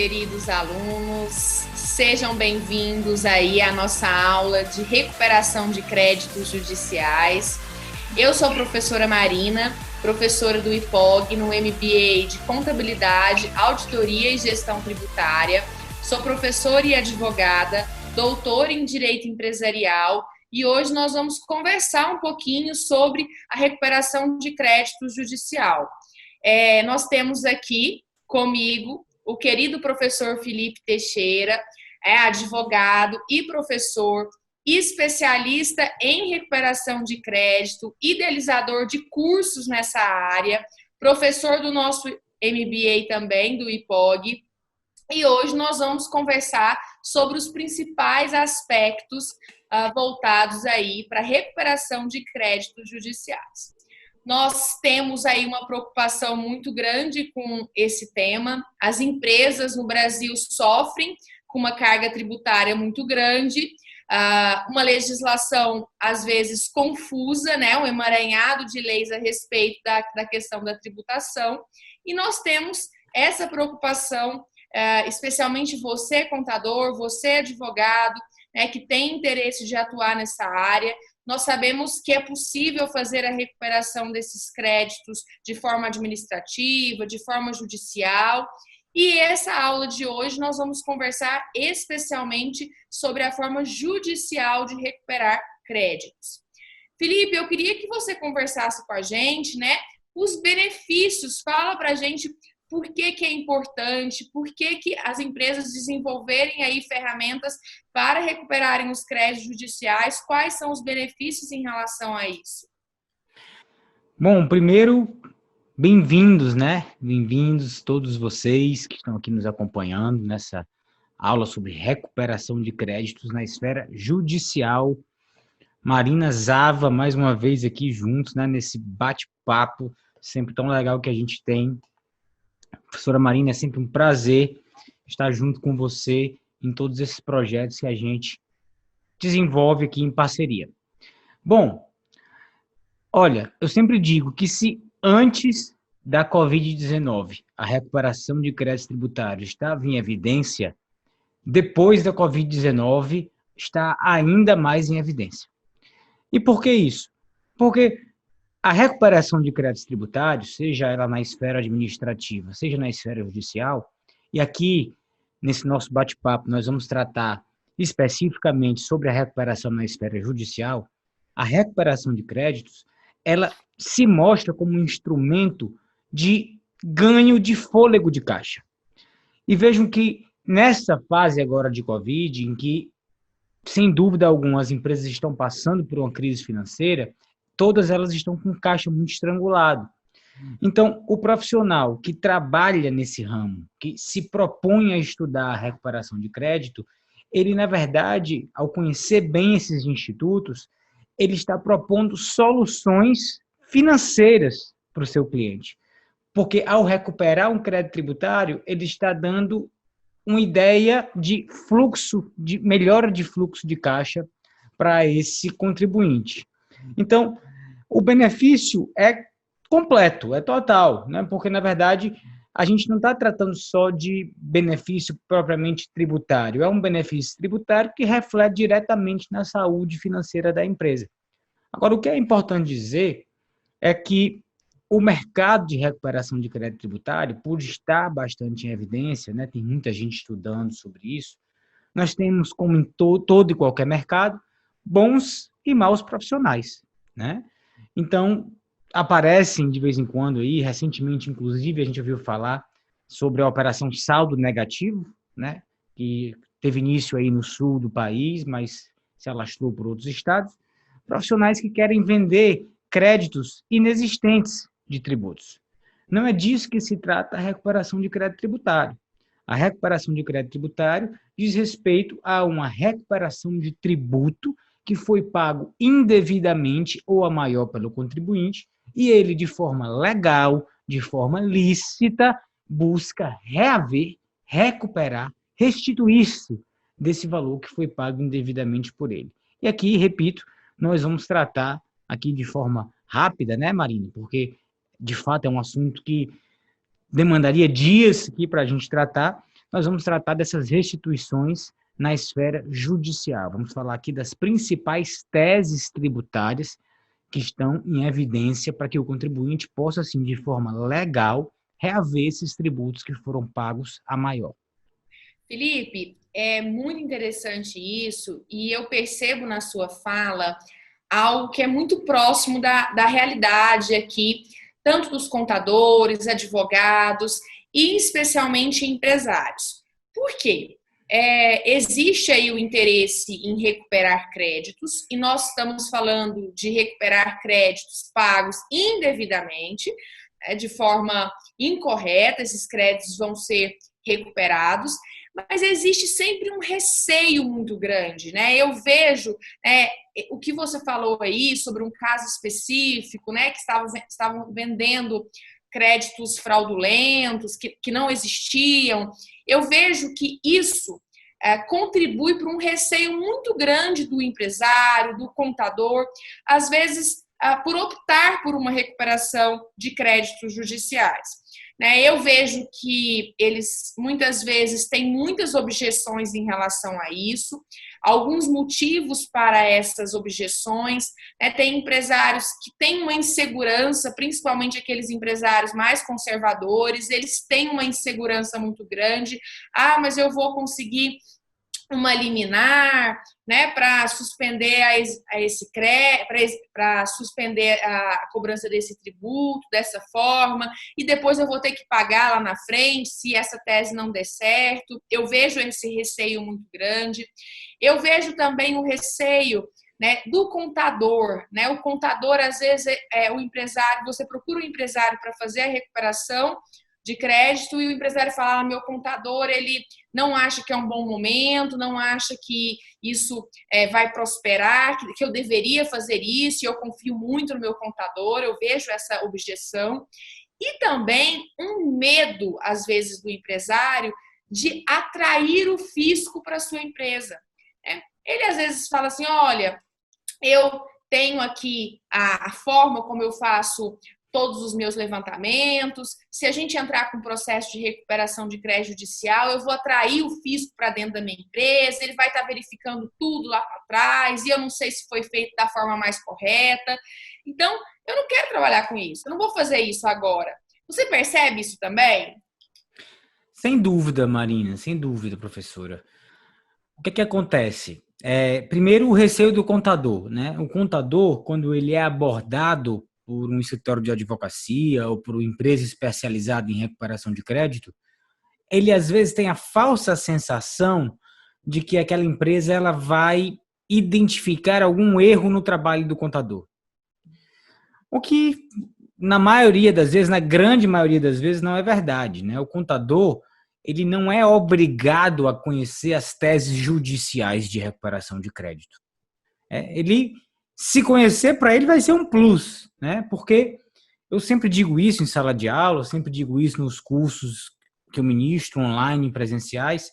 queridos alunos, sejam bem-vindos aí à nossa aula de recuperação de créditos judiciais. Eu sou a professora Marina, professora do IPOG no MBA de Contabilidade, Auditoria e Gestão Tributária. Sou professora e advogada, doutora em Direito Empresarial e hoje nós vamos conversar um pouquinho sobre a recuperação de créditos judicial. Nós temos aqui comigo o querido professor Felipe Teixeira, advogado e professor, especialista em recuperação de crédito, idealizador de cursos nessa área, professor do nosso MBA também, do IPOG, e hoje nós vamos conversar sobre os principais aspectos voltados aí para a recuperação de créditos judiciais. Nós temos aí uma preocupação muito grande com esse tema. As empresas no Brasil sofrem com uma carga tributária muito grande, uma legislação, às vezes, confusa, né? Um emaranhado de leis a respeito da questão da tributação. E nós temos essa preocupação, especialmente você, contador, você, advogado, né, que tem interesse de atuar nessa área. Nós sabemos que é possível fazer a recuperação desses créditos de forma administrativa, de forma judicial. E essa aula de hoje nós vamos conversar especialmente sobre a forma judicial de recuperar créditos. Felipe, eu queria que você conversasse com a gente, né? Os benefícios, fala para a gente por que é importante, por que as empresas desenvolverem aí ferramentas para recuperarem os créditos judiciais, quais são os benefícios em relação a isso? Bom, primeiro, bem-vindos, né? Bem-vindos todos vocês que estão aqui nos acompanhando nessa aula sobre recuperação de créditos na esfera judicial. Marina, Zava, mais uma vez aqui juntos, né? Nesse bate-papo sempre tão legal que a gente tem. Professora Marina, é sempre um prazer estar junto com você em todos esses projetos que a gente desenvolve aqui em parceria. Bom, olha, eu sempre digo que se antes da Covid-19 a recuperação de créditos tributários estava em evidência, depois da Covid-19 está ainda mais em evidência. E por que isso? Porque a recuperação de créditos tributários, seja ela na esfera administrativa, seja na esfera judicial, e aqui, nesse nosso bate-papo, nós vamos tratar especificamente sobre a recuperação na esfera judicial, a recuperação de créditos, ela se mostra como um instrumento de ganho de fôlego de caixa. E vejam que nessa fase agora de Covid, em que, sem dúvida alguma, as empresas estão passando por uma crise financeira, todas elas estão com caixa muito estrangulado. Então, o profissional que trabalha nesse ramo, que se propõe a estudar a recuperação de crédito, ele, na verdade, ao conhecer bem esses institutos, ele está propondo soluções financeiras para o seu cliente. Porque, ao recuperar um crédito tributário, ele está dando uma ideia de fluxo, de melhora de fluxo de caixa para esse contribuinte. Então, o benefício é completo, é total, né? Porque, na verdade, a gente não está tratando só de benefício propriamente tributário, é um benefício tributário que reflete diretamente na saúde financeira da empresa. Agora, o que é importante dizer é que o mercado de recuperação de crédito tributário, por estar bastante em evidência, né? Tem muita gente estudando sobre isso, nós temos, como em todo e qualquer mercado, bons e maus profissionais, né? Então, aparecem de vez em quando aí, recentemente, inclusive, a gente ouviu falar sobre a operação saldo negativo, né? Que teve início aí no sul do país, mas se alastrou por outros estados, profissionais que querem vender créditos inexistentes de tributos. Não é disso que se trata a recuperação de crédito tributário. A recuperação de crédito tributário diz respeito a uma recuperação de tributo que foi pago indevidamente ou a maior pelo contribuinte, e ele, de forma legal, de forma lícita, busca reaver, recuperar, restituir-se desse valor que foi pago indevidamente por ele. E aqui, repito, nós vamos tratar aqui de forma rápida, né, Marina? Porque, de fato, é um assunto que demandaria dias aqui para a gente tratar, nós vamos tratar dessas restituições na esfera judicial. Vamos falar aqui das principais teses tributárias que estão em evidência para que o contribuinte possa, assim, de forma legal, reaver esses tributos que foram pagos a maior. Felipe, é muito interessante isso, e eu percebo na sua fala algo que é muito próximo da realidade aqui, tanto dos contadores, advogados e especialmente empresários. Por quê? Existe aí o interesse em recuperar créditos, e nós estamos falando de recuperar créditos pagos indevidamente, de forma incorreta, esses créditos vão ser recuperados, mas existe sempre um receio muito grande, né? Eu vejo o que você falou aí sobre um caso específico, né, que estavam vendendo créditos fraudulentos, que não existiam. Eu vejo que isso contribui para um receio muito grande do empresário, do contador, às vezes por optar por uma recuperação de créditos judiciais. Eu vejo que eles muitas vezes têm muitas objeções em relação a isso, alguns motivos para essas objeções. Tem empresários que têm uma insegurança, principalmente aqueles empresários mais conservadores, eles têm uma insegurança muito grande. Mas eu vou conseguir uma liminar, para suspender para suspender a cobrança desse tributo dessa forma, e depois eu vou ter que pagar lá na frente se essa tese não der certo. Eu vejo esse receio muito grande. Eu vejo também o receio, do contador, O contador, às vezes, o empresário, você procura um empresário para fazer a recuperação de crédito e o empresário fala: meu contador, ele não acha que é um bom momento, não acha que isso vai prosperar, que eu deveria fazer isso, e eu confio muito no meu contador. Eu vejo essa objeção. E também um medo, às vezes, do empresário de atrair o fisco para a sua empresa. Ele, às vezes, fala assim: olha, eu tenho aqui a forma como eu faço todos os meus levantamentos. Se a gente entrar com um processo de recuperação de crédito judicial, eu vou atrair o fisco para dentro da minha empresa, ele vai estar verificando tudo lá para trás, e eu não sei se foi feito da forma mais correta. Então, eu não quero trabalhar com isso, eu não vou fazer isso agora. Você percebe isso também? Sem dúvida, Marina, sem dúvida, professora. O que acontece? Primeiro, o receio do contador, né? O contador, quando ele é abordado por um escritório de advocacia ou por uma empresa especializada em recuperação de crédito, ele às vezes tem a falsa sensação de que aquela empresa ela vai identificar algum erro no trabalho do contador. O que, na maioria das vezes, na grande maioria das vezes, não é verdade, né? O contador, ele não é obrigado a conhecer as teses judiciais de recuperação de crédito. Ele, se conhecer, para ele vai ser um plus, né? Porque eu sempre digo isso em sala de aula, eu sempre digo isso nos cursos que eu ministro online, presenciais,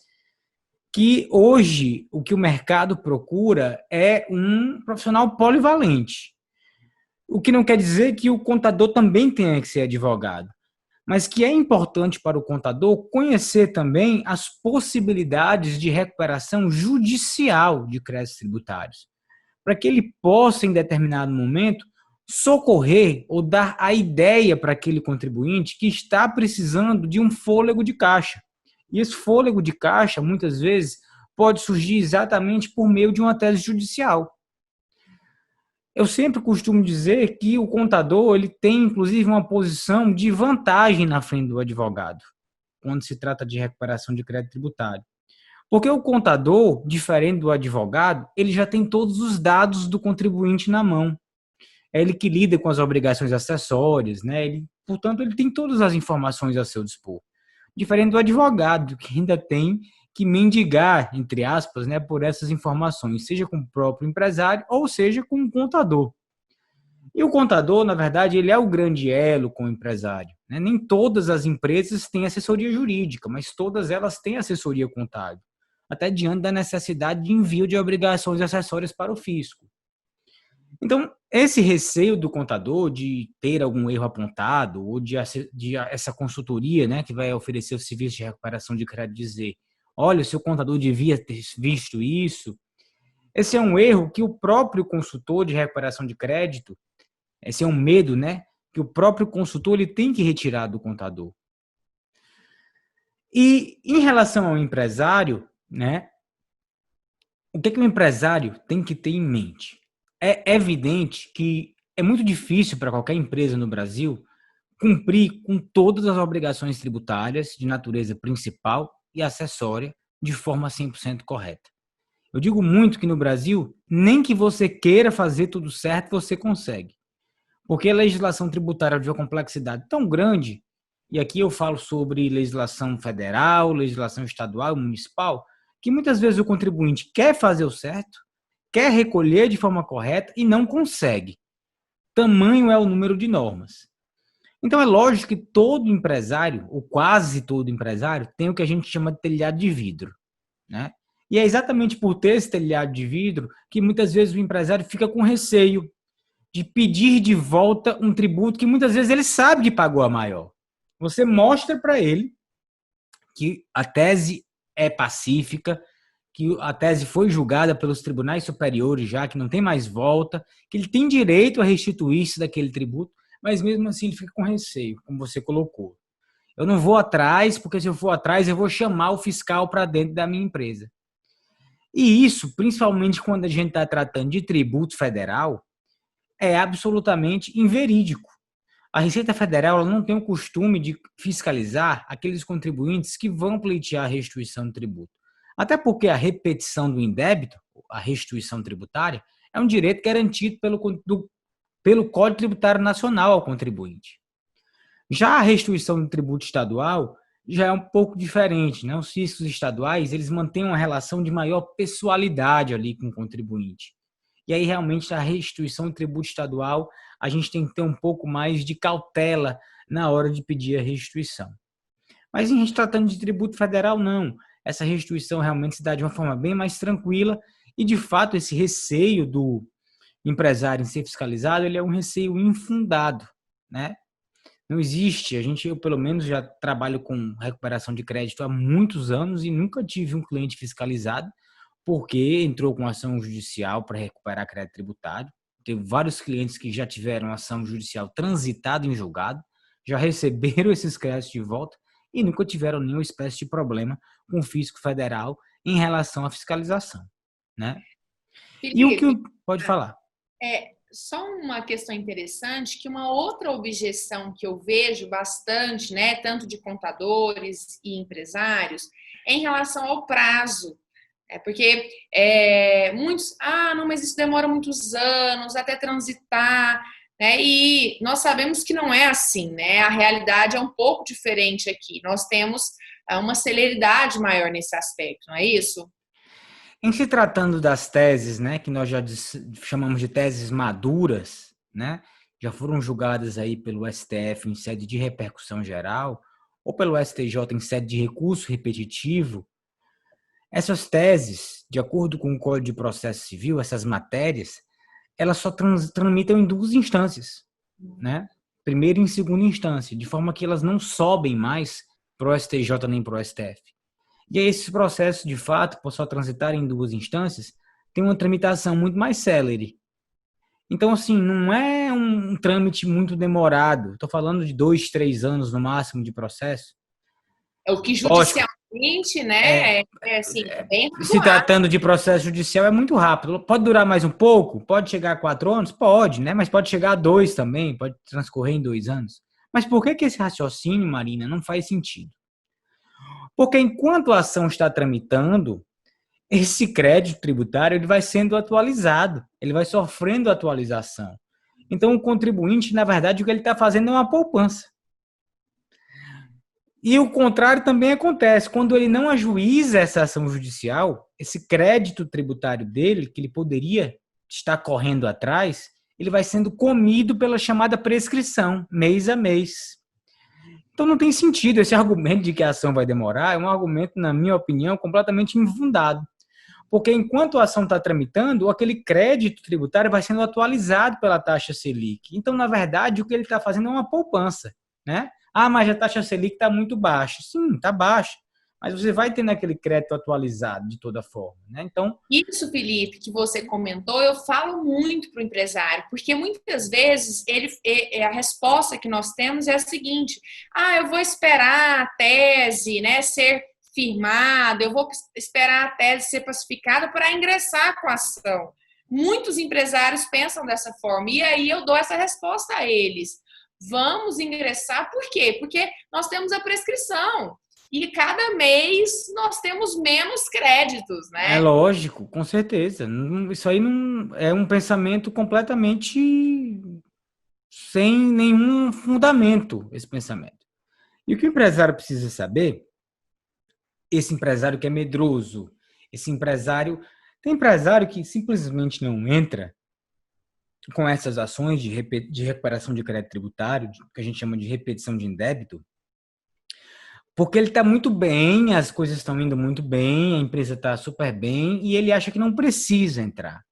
que hoje o que o mercado procura é um profissional polivalente. O que não quer dizer que o contador também tenha que ser advogado, mas que é importante para o contador conhecer também as possibilidades de recuperação judicial de créditos tributários, para que ele possa, em determinado momento, socorrer ou dar a ideia para aquele contribuinte que está precisando de um fôlego de caixa. E esse fôlego de caixa, muitas vezes, pode surgir exatamente por meio de uma tese judicial. Eu sempre costumo dizer que o contador ele tem, inclusive, uma posição de vantagem na frente do advogado, quando se trata de recuperação de crédito tributário. Porque o contador, diferente do advogado, ele já tem todos os dados do contribuinte na mão. É ele que lida com as obrigações acessórias, né? Portanto, ele tem todas as informações a seu dispor. Diferente do advogado, que ainda tem que mendigar, entre aspas, né, por essas informações, seja com o próprio empresário ou seja com o contador. E o contador, na verdade, ele é o grande elo com o empresário, né? Nem todas as empresas têm assessoria jurídica, mas todas elas têm assessoria contábil, até diante da necessidade de envio de obrigações acessórias para o fisco. Então, esse receio do contador de ter algum erro apontado ou de essa consultoria, né, que vai oferecer o serviço de recuperação de crédito dizer, olha, o seu contador devia ter visto isso. Esse é um erro que o próprio consultor de recuperação de crédito, esse é um medo, né, que o próprio consultor ele tem que retirar do contador. E em relação ao empresário, né, o que o empresário tem que ter em mente? É evidente que é muito difícil para qualquer empresa no Brasil cumprir com todas as obrigações tributárias de natureza principal e acessória de forma 100% correta. Eu digo muito que no Brasil, nem que você queira fazer tudo certo, você consegue. Porque a legislação tributária é de uma complexidade tão grande, e aqui eu falo sobre legislação federal, legislação estadual e municipal, que muitas vezes o contribuinte quer fazer o certo, quer recolher de forma correta e não consegue. Tamanho é o número de normas. Então é lógico que todo empresário, ou quase todo empresário, tem o que a gente chama de telhado de vidro, né? E é exatamente por ter esse telhado de vidro que muitas vezes o empresário fica com receio de pedir de volta um tributo que muitas vezes ele sabe que pagou a maior. Você mostra para ele que a tese é pacífica, que a tese foi julgada pelos tribunais superiores já, que não tem mais volta, que ele tem direito a restituir-se daquele tributo, mas mesmo assim ele fica com receio, como você colocou. Eu não vou atrás, porque se eu for atrás eu vou chamar o fiscal para dentro da minha empresa. E isso, principalmente quando a gente está tratando de tributo federal, é absolutamente inverídico. A Receita Federal ela não tem o costume de fiscalizar aqueles contribuintes que vão pleitear a restituição do tributo. Até porque a repetição do indébito, a restituição tributária, é um direito garantido pelo Código Tributário Nacional ao contribuinte. Já a restituição do tributo estadual já é um pouco diferente, né? Os fiscos estaduais eles mantêm uma relação de maior pessoalidade ali com o contribuinte. E aí, realmente, a restituição do tributo estadual, a gente tem que ter um pouco mais de cautela na hora de pedir a restituição. Mas, em gente tratando de tributo federal, não. Essa restituição realmente se dá de uma forma bem mais tranquila e, de fato, esse receio do empresário em ser fiscalizado, ele é um receio infundado, né? Não existe, eu pelo menos já trabalho com recuperação de crédito há muitos anos e nunca tive um cliente fiscalizado porque entrou com ação judicial para recuperar crédito tributário. Teve vários clientes que já tiveram ação judicial transitada em julgado, já receberam esses créditos de volta e nunca tiveram nenhuma espécie de problema com o fisco federal em relação à fiscalização, né? Felipe, E o que pode falar? Só uma questão interessante, que uma outra objeção que eu vejo bastante, né, tanto de contadores e empresários, é em relação ao prazo. Porque muitos, não, mas isso demora muitos anos até transitar, né? E nós sabemos que não é assim, né? A realidade é um pouco diferente aqui. Nós temos uma celeridade maior nesse aspecto, não é isso? Em se tratando das teses, né, que nós já chamamos de teses maduras, né, já foram julgadas aí pelo STF em sede de repercussão geral, ou pelo STJ em sede de recurso repetitivo, essas teses, de acordo com o Código de Processo Civil, essas matérias, elas só tramitam em duas instâncias, né? Primeira e em segunda instância, de forma que elas não sobem mais para o STJ nem para o STF. E aí, esses processos, de fato, por só transitar em duas instâncias, tem uma tramitação muito mais célere. Então, assim, não é um trâmite muito demorado. Estou falando de 2, 3 anos no máximo de processo. É o que judicialmente, né, assim, bem se razoável. tratando de processo judicial, é muito rápido. Pode durar mais um pouco? Pode chegar a 4 anos? Pode, né? Mas pode chegar a 2 também, pode transcorrer em 2 anos. Mas por que esse raciocínio, Marina, não faz sentido? Porque enquanto a ação está tramitando, esse crédito tributário ele vai sendo atualizado, ele vai sofrendo atualização. Então, o contribuinte, na verdade, o que ele está fazendo é uma poupança. E o contrário também acontece. Quando ele não ajuiza essa ação judicial, esse crédito tributário dele, que ele poderia estar correndo atrás, ele vai sendo comido pela chamada prescrição, mês a mês. Então não tem sentido esse argumento de que a ação vai demorar, é um argumento, na minha opinião, completamente infundado. Porque enquanto a ação está tramitando, aquele crédito tributário vai sendo atualizado pela taxa Selic. Então, na verdade, o que ele está fazendo é uma poupança, né? Ah, mas a taxa Selic está muito baixa. Sim, está baixa. Mas você vai tendo aquele crédito atualizado de toda forma, né? Então, isso, Felipe, que você comentou, eu falo muito para o empresário, porque muitas vezes a resposta que nós temos é a seguinte: ah, eu vou esperar a tese, né, ser firmada, eu vou esperar a tese ser pacificada para ingressar com a ação. Muitos empresários pensam dessa forma, e aí eu dou essa resposta a eles. Vamos ingressar, por quê? Porque nós temos a prescrição. E cada mês nós temos menos créditos, é né? lógico, com certeza. Isso aí não é um pensamento completamente sem nenhum fundamento, esse pensamento. E o que o empresário precisa saber, esse empresário que é medroso, esse empresário... Tem empresário que simplesmente não entra com essas ações de recuperação de crédito tributário, que a gente chama de repetição de indébito, porque ele está muito bem, as coisas estão indo muito bem, a empresa está super bem, e ele acha que não precisa entrar.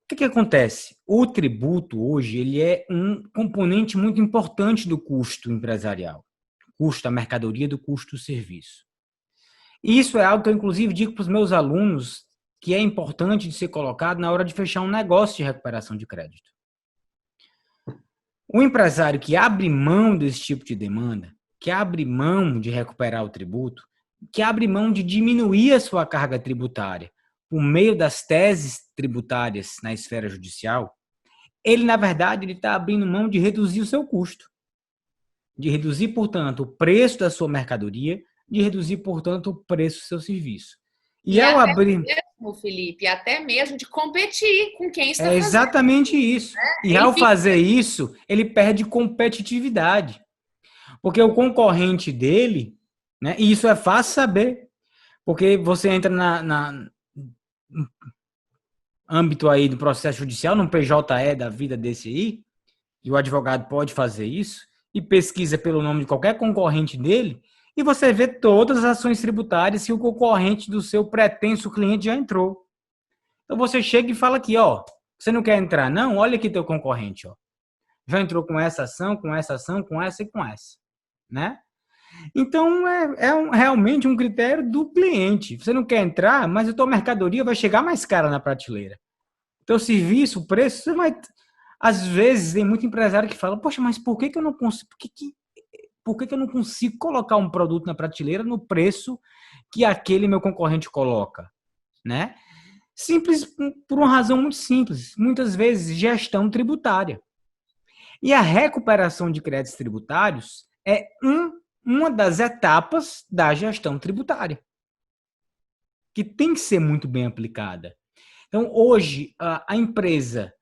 O que acontece? O tributo hoje ele é um componente muito importante do custo empresarial, custo da mercadoria, do custo do serviço. E isso é algo que eu, inclusive, digo para os meus alunos que é importante de ser colocado na hora de fechar um negócio de recuperação de crédito. O empresário que abre mão desse tipo de demanda, que abre mão de recuperar o tributo, que abre mão de diminuir a sua carga tributária por meio das teses tributárias na esfera judicial, ele, na verdade, ele está abrindo mão de reduzir o seu custo, de reduzir, portanto, o preço da sua mercadoria, de reduzir, portanto, o preço do seu serviço. E ao até abrir... mesmo, Felipe, até mesmo de competir com quem está É fazendo. exatamente isso. E Ele ao fica... fazer isso, ele perde competitividade. Porque o concorrente dele, né, e isso é fácil saber, porque você entra no âmbito aí do processo judicial, num PJE da vida desse aí, e o advogado pode fazer isso, e pesquisa pelo nome de qualquer concorrente dele, e você vê todas as ações tributárias que o concorrente do seu pretenso cliente já entrou. Então você chega e fala aqui, ó, você não quer entrar não? Olha aqui teu concorrente, ó. Já entrou com essa ação, com essa ação, com essa e com essa, né? Então, realmente um critério do cliente. Você não quer entrar, mas a tua mercadoria vai chegar mais cara na prateleira. Teu serviço, o preço, você vai... Às vezes, tem muito empresário que fala, poxa, mas por que eu não consigo... Por que eu não consigo colocar um produto na prateleira no preço que aquele meu concorrente coloca, né? Simples, por uma razão muito simples. Muitas vezes, gestão tributária. E a recuperação de créditos tributários é uma das etapas da gestão tributária, que tem que ser muito bem aplicada. Então, hoje, a empresa,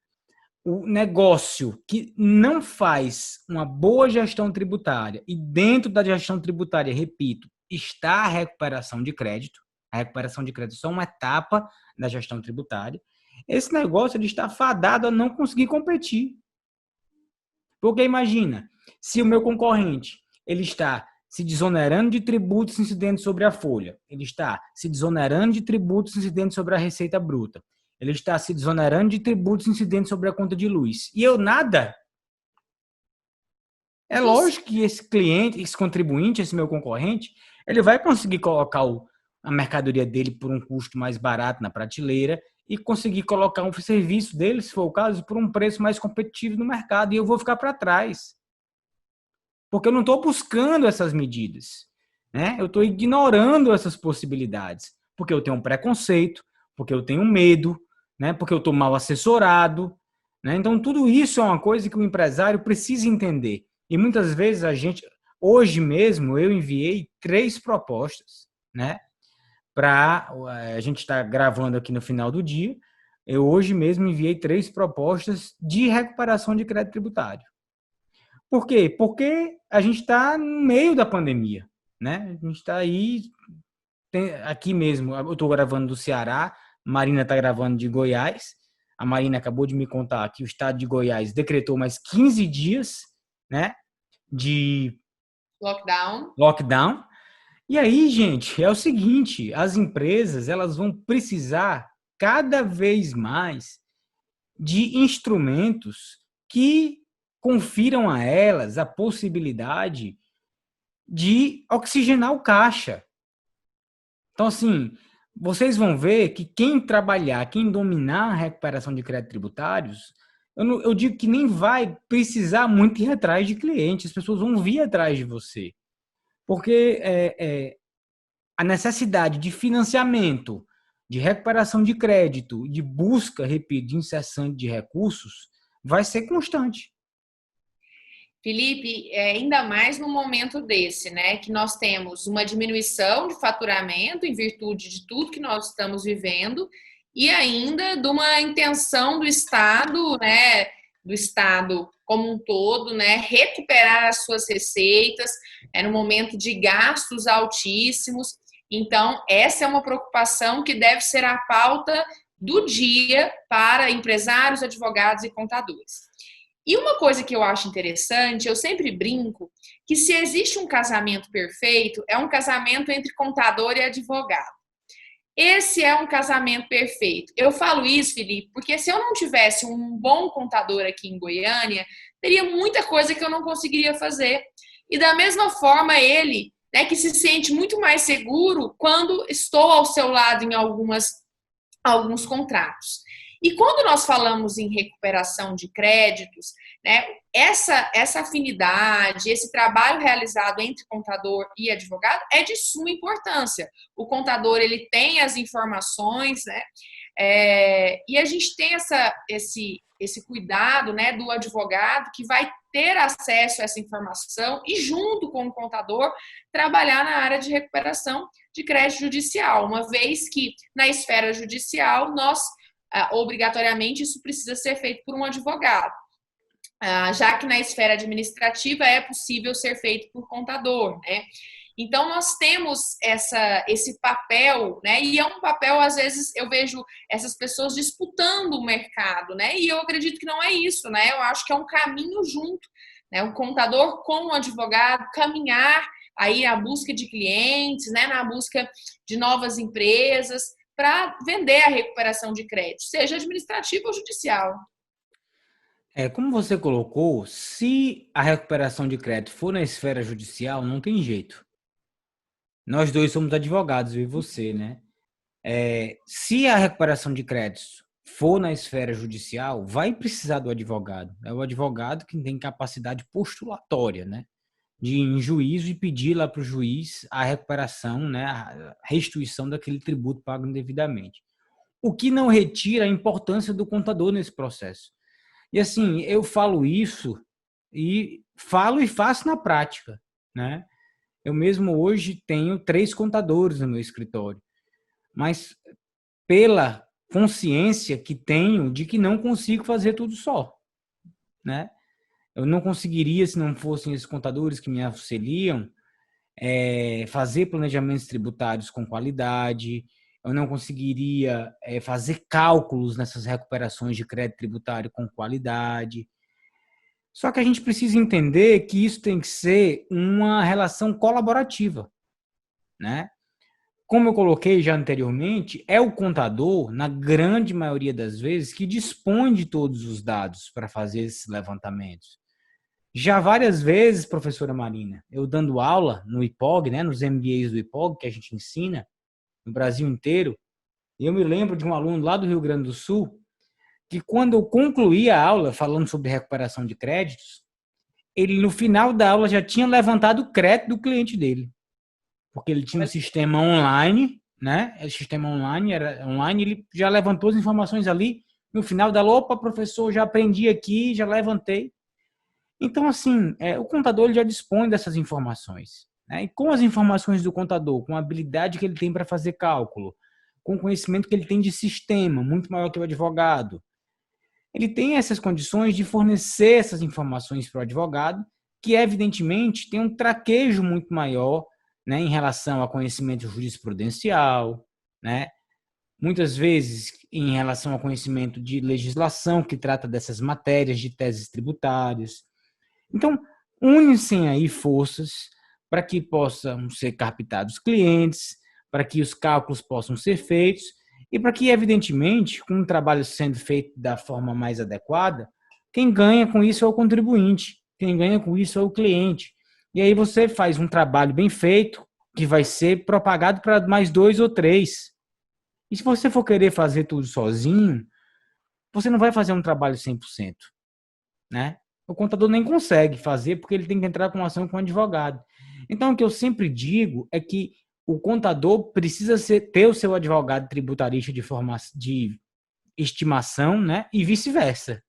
o negócio que não faz uma boa gestão tributária, e dentro da gestão tributária, repito, está a recuperação de crédito é só uma etapa da gestão tributária, esse negócio ele está fadado a não conseguir competir. Porque imagina, se o meu concorrente ele está se desonerando de tributos incidentes sobre a folha, ele está se desonerando de tributos incidentes sobre a receita bruta, ele está se desonerando de tributos incidentes sobre a conta de luz, e eu nada, é lógico que esse cliente, esse contribuinte, esse meu concorrente, ele vai conseguir colocar a mercadoria dele por um custo mais barato na prateleira e conseguir colocar um serviço dele, se for o caso, por um preço mais competitivo no mercado, e eu vou ficar para trás. Porque eu não estou buscando essas medidas, né? Eu estou ignorando essas possibilidades, porque eu tenho um preconceito, porque eu tenho medo, né? Porque eu estou mal assessorado, né? Então, tudo isso é uma coisa que o empresário precisa entender. E muitas vezes hoje mesmo, eu enviei 3 propostas, né? A gente está gravando aqui no final do dia, eu hoje mesmo enviei 3 propostas de recuperação de crédito tributário. Por quê? Porque a gente está no meio da pandemia, né? A gente está aí, aqui mesmo, eu estou gravando do Ceará, Marina está gravando de Goiás, a Marina acabou de me contar que o estado de Goiás decretou mais 15 dias, né, de lockdown. E aí, gente, é o seguinte, as empresas, elas vão precisar cada vez mais de instrumentos que confiram a elas a possibilidade de oxigenar o caixa. Então, assim, vocês vão ver que quem trabalhar, quem dominar a recuperação de créditos tributários, eu digo que nem vai precisar muito ir atrás de clientes, as pessoas vão vir atrás de você. Porque a necessidade de financiamento, de recuperação de crédito, de busca, repito, de inserção de recursos, vai ser constante. Felipe, ainda mais no momento desse, né, que nós temos uma diminuição de faturamento em virtude de tudo que nós estamos vivendo e ainda de uma intenção do Estado, né, do Estado como um todo, né, recuperar as suas receitas, no momento de gastos altíssimos. Então, essa é uma preocupação que deve ser a pauta do dia para empresários, advogados e contadores. E uma coisa que eu acho interessante, eu sempre brinco, que se existe um casamento perfeito, é um casamento entre contador e advogado. Esse é um casamento perfeito. Eu falo isso, Felipe, porque se eu não tivesse um bom contador aqui em Goiânia, teria muita coisa que eu não conseguiria fazer. E da mesma forma, ele, né, que se sente muito mais seguro quando estou ao seu lado em alguns contratos. E quando nós falamos em recuperação de créditos, né, essa afinidade, esse trabalho realizado entre contador e advogado é de suma importância. O contador ele tem as informações, né, e a gente tem esse cuidado, né, do advogado que vai ter acesso a essa informação e, junto com o contador, trabalhar na área de recuperação de crédito judicial, uma vez que na esfera judicial nós obrigatoriamente isso precisa ser feito por um advogado, já que na esfera administrativa é possível ser feito por contador, né? Então nós temos esse papel, né? E é um papel, às vezes eu vejo essas pessoas disputando o mercado, né? E eu acredito que não é isso, né? Eu acho que é um caminho junto, né? O contador com o advogado caminhar aí na busca de clientes, né? Na busca de novas empresas, para vender a recuperação de crédito, seja administrativa ou judicial. Como você colocou, se a recuperação de crédito for na esfera judicial, não tem jeito. Nós dois somos advogados, eu e você, né? Se a recuperação de créditos for na esfera judicial, vai precisar do advogado. É o advogado que tem capacidade postulatória, né? De ir em juízo e pedir lá para o juiz a recuperação, né? A restituição daquele tributo pago indevidamente. O que não retira a importância do contador nesse processo. E assim, eu falo isso e faço na prática, né? Eu mesmo hoje tenho 3 contadores no meu escritório, mas pela consciência que tenho de que não consigo fazer tudo só, né? Eu não conseguiria, se não fossem esses contadores que me auxiliam, fazer planejamentos tributários com qualidade, eu não conseguiria fazer cálculos nessas recuperações de crédito tributário com qualidade. Só que a gente precisa entender que isso tem que ser uma relação colaborativa, né? Como eu coloquei já anteriormente, é o contador, na grande maioria das vezes, que dispõe de todos os dados para fazer esses levantamentos. Já várias vezes, professora Marina, eu dando aula no IPOG, né, nos MBAs do IPOG, que a gente ensina no Brasil inteiro, e eu me lembro de um aluno lá do Rio Grande do Sul, que quando eu concluí a aula falando sobre recuperação de créditos, ele no final da aula já tinha levantado o crédito do cliente dele. Porque ele tinha um sistema online, né? O sistema online era online, ele já levantou as informações ali. No final da aula, opa, professor, já aprendi aqui, já levantei. Então, assim, o contador ele já dispõe dessas informações, né? E com as informações do contador, com a habilidade que ele tem para fazer cálculo, com o conhecimento que ele tem de sistema, muito maior que o advogado, ele tem essas condições de fornecer essas informações para o advogado, que evidentemente tem um traquejo muito maior, né, em relação a conhecimento jurisprudencial, né? Muitas vezes em relação ao conhecimento de legislação que trata dessas matérias de teses tributárias. Então, unem-se aí forças para que possam ser captados clientes, para que os cálculos possam ser feitos e para que, evidentemente, com o trabalho sendo feito da forma mais adequada, quem ganha com isso é o contribuinte, quem ganha com isso é o cliente. E aí você faz um trabalho bem feito, que vai ser propagado para mais 2 ou 3. E se você for querer fazer tudo sozinho, você não vai fazer um trabalho 100%, né? O contador nem consegue fazer porque ele tem que entrar com ação com o advogado. Então, o que eu sempre digo é que o contador precisa ter o seu advogado tributarista de estimação, né? E vice-versa.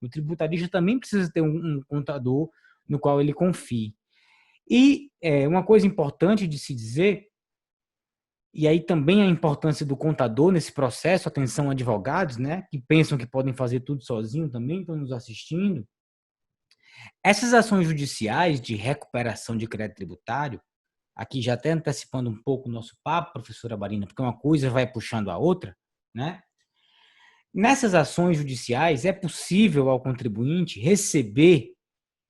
O tributarista também precisa ter um contador no qual ele confie. E uma coisa importante de se dizer, e aí também a importância do contador nesse processo, atenção advogados, né? Que pensam que podem fazer tudo sozinho também, estão nos assistindo. Essas ações judiciais de recuperação de crédito tributário, aqui já até antecipando um pouco o nosso papo, professora Marina, porque uma coisa vai puxando a outra, né? Nessas ações judiciais, é possível ao contribuinte receber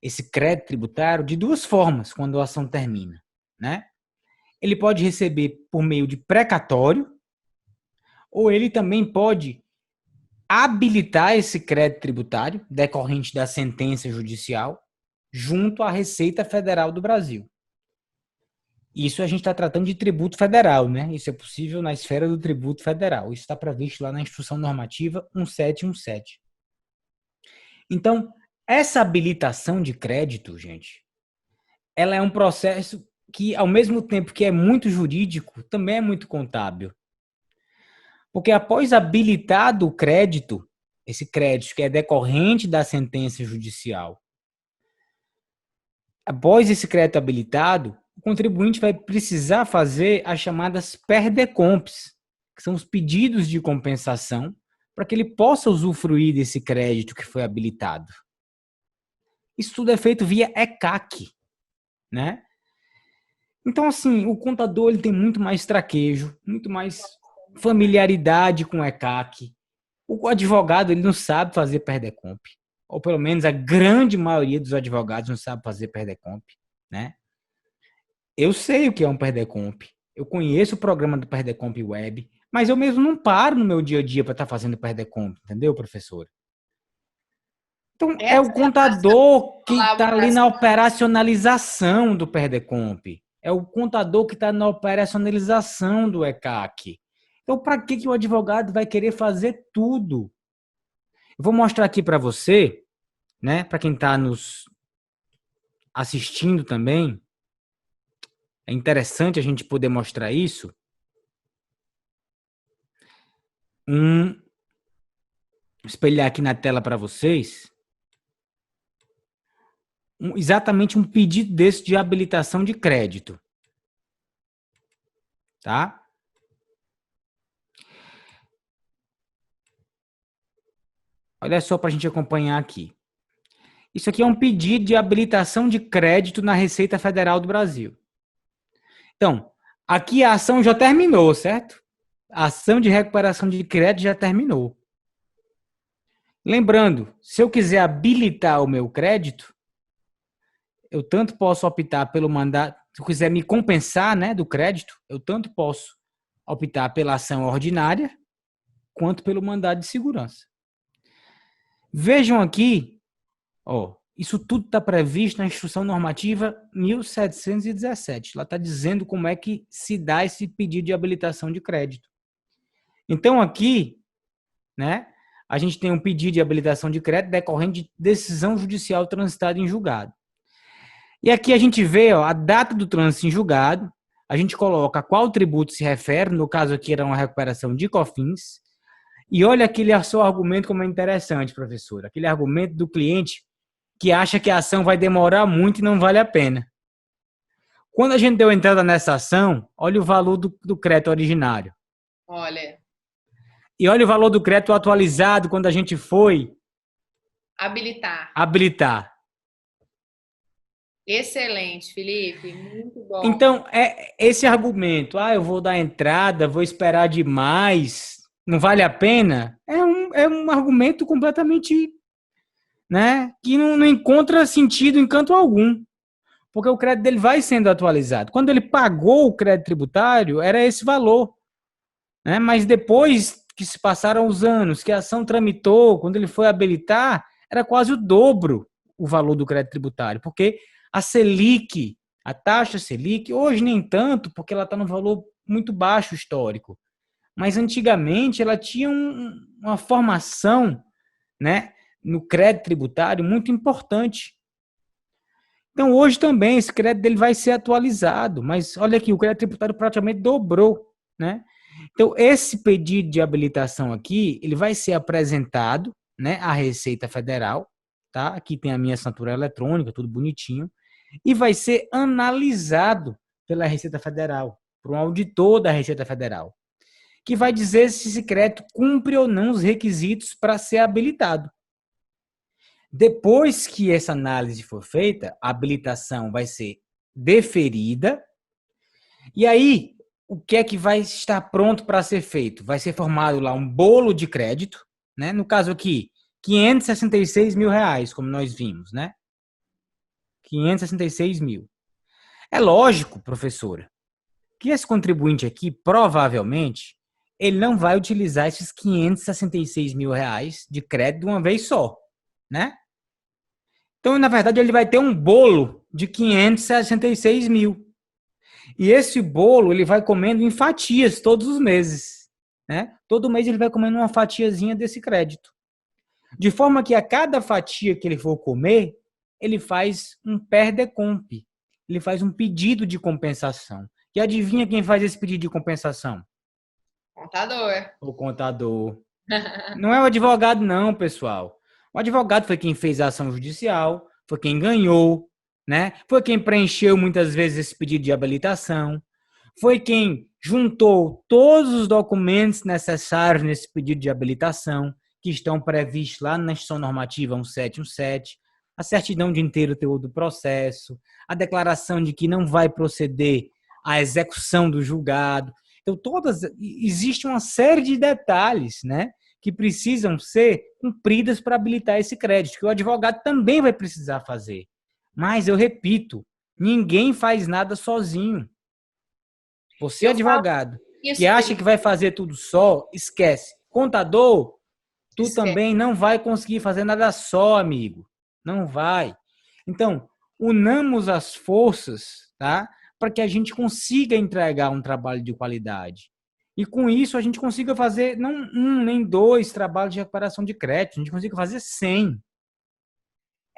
esse crédito tributário de duas formas quando a ação termina, né? Ele pode receber por meio de precatório, ou ele também pode habilitar esse crédito tributário decorrente da sentença judicial junto à Receita Federal do Brasil. Isso a gente está tratando de tributo federal, né? Isso é possível na esfera do tributo federal. Isso está previsto lá na Instrução Normativa 1717. Então, essa habilitação de crédito, gente, ela é um processo que, ao mesmo tempo que é muito jurídico, também é muito contábil. Porque após habilitado o crédito, esse crédito que é decorrente da sentença judicial, após esse crédito habilitado, o contribuinte vai precisar fazer as chamadas PERDECOMPs, que são os pedidos de compensação, para que ele possa usufruir desse crédito que foi habilitado. Isso tudo é feito via ECAC, né? Então, assim, o contador ele tem muito mais traquejo, muito mais familiaridade com o ECAC. O advogado ele não sabe fazer PERDECOMP, ou pelo menos a grande maioria dos advogados não sabe fazer PERDECOMP, né? Eu sei o que é um PERDECOMP, eu conheço o programa do PERDECOMP Web, mas eu mesmo não paro no meu dia a dia para estar fazendo PERDECOMP, entendeu, professora? Então, é o contador que está ali na operacionalização do PERDECOMP. É o contador que está na operacionalização do ECAC. Então, para que o advogado vai querer fazer tudo? Eu vou mostrar aqui para você, né, para quem está nos assistindo também. É interessante a gente poder mostrar isso. Vou espelhar aqui na tela para vocês. Exatamente um pedido desse de habilitação de crédito. Tá? Olha só para a gente acompanhar aqui. Isso aqui é um pedido de habilitação de crédito na Receita Federal do Brasil. Então, aqui a ação já terminou, certo? A ação de recuperação de crédito já terminou. Lembrando, se eu quiser habilitar o meu crédito, eu tanto posso optar pelo mandado, se eu quiser me compensar, né, do crédito, eu tanto posso optar pela ação ordinária, quanto pelo mandado de segurança. Vejam aqui, ó, isso tudo está previsto na Instrução Normativa 1717. Ela está dizendo como é que se dá esse pedido de habilitação de crédito. Então, aqui, né, a gente tem um pedido de habilitação de crédito decorrente de decisão judicial transitada em julgado. E aqui a gente vê, ó, a data do trânsito em julgado, a gente coloca a qual tributo se refere, no caso aqui era uma recuperação de COFINS, e olha aquele seu argumento como é interessante, professor, aquele argumento do cliente que acha que a ação vai demorar muito e não vale a pena. Quando a gente deu entrada nessa ação, olha o valor do crédito originário. Olha. E olha o valor do crédito atualizado quando a gente foi habilitar. Excelente, Felipe. Muito bom. Então, esse argumento, eu vou dar entrada, vou esperar demais, não vale a pena, é um argumento completamente, né, que não encontra sentido em canto algum. porque o crédito dele vai sendo atualizado. Quando ele pagou o crédito tributário, era esse valor, né? Mas depois que se passaram os anos, que a ação tramitou, quando ele foi habilitar, era quase o dobro o valor do crédito tributário, porque a Selic, a taxa Selic, hoje nem tanto, porque ela está num valor muito baixo histórico, mas antigamente ela tinha uma formação, né, no crédito tributário muito importante. Então hoje também esse crédito dele vai ser atualizado, mas olha aqui, o crédito tributário praticamente dobrou, né? Então esse pedido de habilitação aqui, ele vai ser apresentado, né, à Receita Federal, tá? Aqui tem a minha assinatura eletrônica, tudo bonitinho, e vai ser analisado pela Receita Federal, por um auditor da Receita Federal, que vai dizer se esse crédito cumpre ou não os requisitos para ser habilitado. Depois que essa análise for feita, a habilitação vai ser deferida. E aí, o que é que vai estar pronto para ser feito? Vai ser formado lá um bolo de crédito, né? No caso aqui, R$ 566 mil, como nós vimos, né? 566 mil. É lógico, professora, que esse contribuinte aqui, provavelmente, ele não vai utilizar esses R$ 566 mil de crédito de uma vez só, né? Então, na verdade, ele vai ter um bolo de 566 mil. E esse bolo ele vai comendo em fatias todos os meses, né? Todo mês ele vai comendo uma fatiazinha desse crédito. De forma que a cada fatia que ele for comer, ele faz um perde-comp. Ele faz um pedido de compensação. E adivinha quem faz esse pedido de compensação? Contador. O contador. Não é o advogado, não, pessoal. O advogado foi quem fez a ação judicial, foi quem ganhou, né? Foi quem preencheu muitas vezes esse pedido de habilitação, foi quem juntou todos os documentos necessários nesse pedido de habilitação, que estão previstos lá na Instituição Normativa 1717, a certidão de inteiro teor do processo, a declaração de que não vai proceder à execução do julgado. Então, existe uma série de detalhes, né, que precisam ser cumpridas para habilitar esse crédito, que o advogado também vai precisar fazer. Mas, eu repito, ninguém faz nada sozinho. Você, advogado, que acha que vai fazer tudo só, esquece. Contador, tu também não vai conseguir fazer nada só, amigo. Não vai. Então, unamos as forças, tá? Para que a gente consiga entregar um trabalho de qualidade. E com isso a gente consiga fazer não um nem dois trabalhos de recuperação de crédito, a gente consiga fazer 100.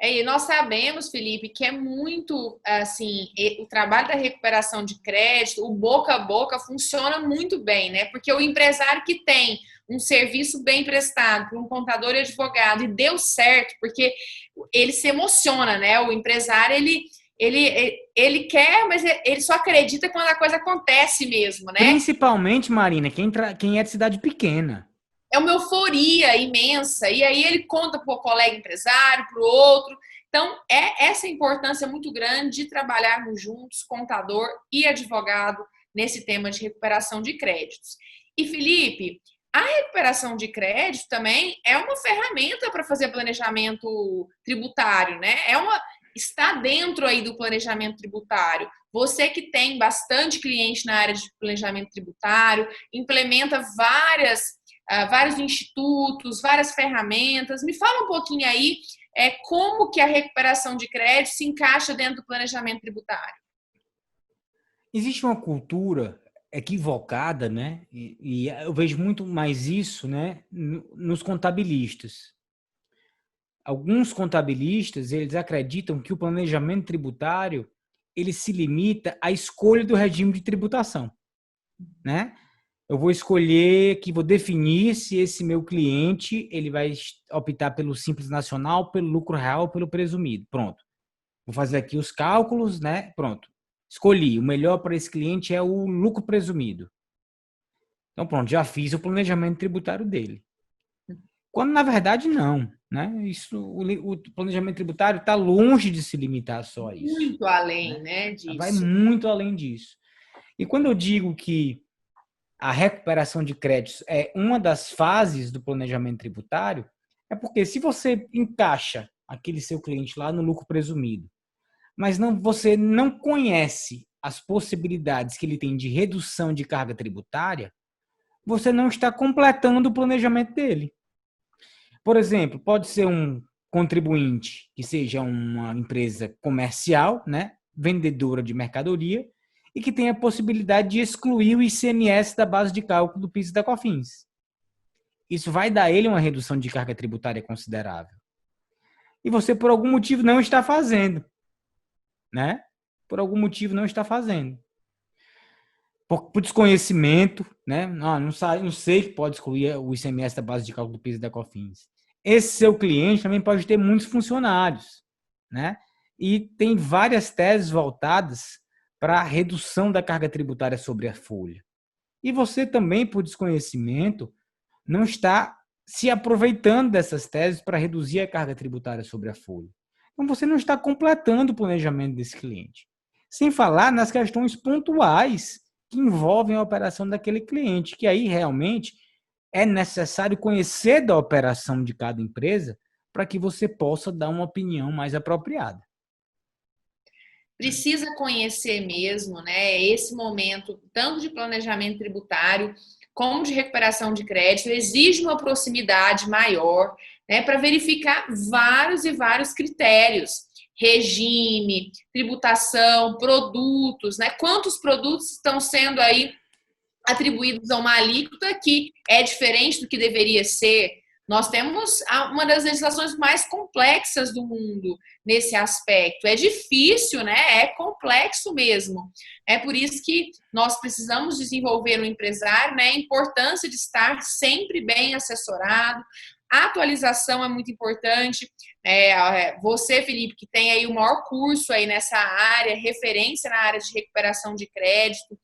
E nós sabemos, Felipe, que é muito, assim, o trabalho da recuperação de crédito, o boca a boca funciona muito bem, né? Porque o empresário que tem um serviço bem prestado por um contador e advogado e deu certo, porque ele se emociona, né? O empresário, ele quer, mas ele só acredita quando a coisa acontece mesmo, né? Principalmente, Marina, quem é de cidade pequena. É uma euforia imensa. E aí ele conta para o colega empresário, para o outro. Então, é essa importância muito grande de trabalharmos juntos, contador e advogado, nesse tema de recuperação de créditos. E, Felipe, a recuperação de crédito também é uma ferramenta para fazer planejamento tributário, né? Está dentro aí do planejamento tributário. Você que tem bastante cliente na área de planejamento tributário, implementa vários institutos, várias ferramentas. Me fala um pouquinho aí como que a recuperação de crédito se encaixa dentro do planejamento tributário. Existe uma cultura equivocada, né? E eu vejo muito mais isso, né, nos contabilistas. Alguns contabilistas, eles acreditam que o planejamento tributário ele se limita à escolha do regime de tributação, né? Eu vou escolher que vou definir se esse meu cliente ele vai optar pelo Simples Nacional, pelo lucro real ou pelo presumido. Pronto. Vou fazer aqui os cálculos, né? Pronto. Escolhi. O melhor para esse cliente é o lucro presumido. Então, pronto, já fiz o planejamento tributário dele. Quando, na verdade, não. Né? O planejamento tributário está longe de se limitar só a isso. Muito além, né, disso. Vai muito além disso. E quando eu digo que a recuperação de créditos é uma das fases do planejamento tributário, é porque se você encaixa aquele seu cliente lá no lucro presumido, mas você não conhece as possibilidades que ele tem de redução de carga tributária, você não está completando o planejamento dele. Por exemplo, pode ser um contribuinte que seja uma empresa comercial, né, vendedora de mercadoria, e que tenha a possibilidade de excluir o ICMS da base de cálculo do PIS e da COFINS. Isso vai dar a ele uma redução de carga tributária considerável. E você, por algum motivo, não está fazendo, né? Por algum motivo, não está fazendo. Por desconhecimento, né? Não sei que pode excluir o ICMS da base de cálculo do PIS e da COFINS. Esse seu cliente também pode ter muitos funcionários, né? E tem várias teses voltadas para a redução da carga tributária sobre a folha. E você também, por desconhecimento, não está se aproveitando dessas teses para reduzir a carga tributária sobre a folha. Então, você não está completando o planejamento desse cliente. Sem falar nas questões pontuais que envolvem a operação daquele cliente, que aí realmente é necessário conhecer da operação de cada empresa para que você possa dar uma opinião mais apropriada. Precisa conhecer mesmo, né? Esse momento, tanto de planejamento tributário como de recuperação de crédito, exige uma proximidade maior, né, para verificar vários e vários critérios. Regime, tributação, produtos, né? Quantos produtos estão sendo aí atribuídos a uma alíquota que é diferente do que deveria ser. Nós temos uma das legislações mais complexas do mundo nesse aspecto. É difícil, né? É complexo mesmo. É por isso que nós precisamos desenvolver no empresário, né? A importância de estar sempre bem assessorado. A atualização é muito importante. Você, Felipe, que tem aí o maior curso aí nessa área, referência na área de recuperação de crédito,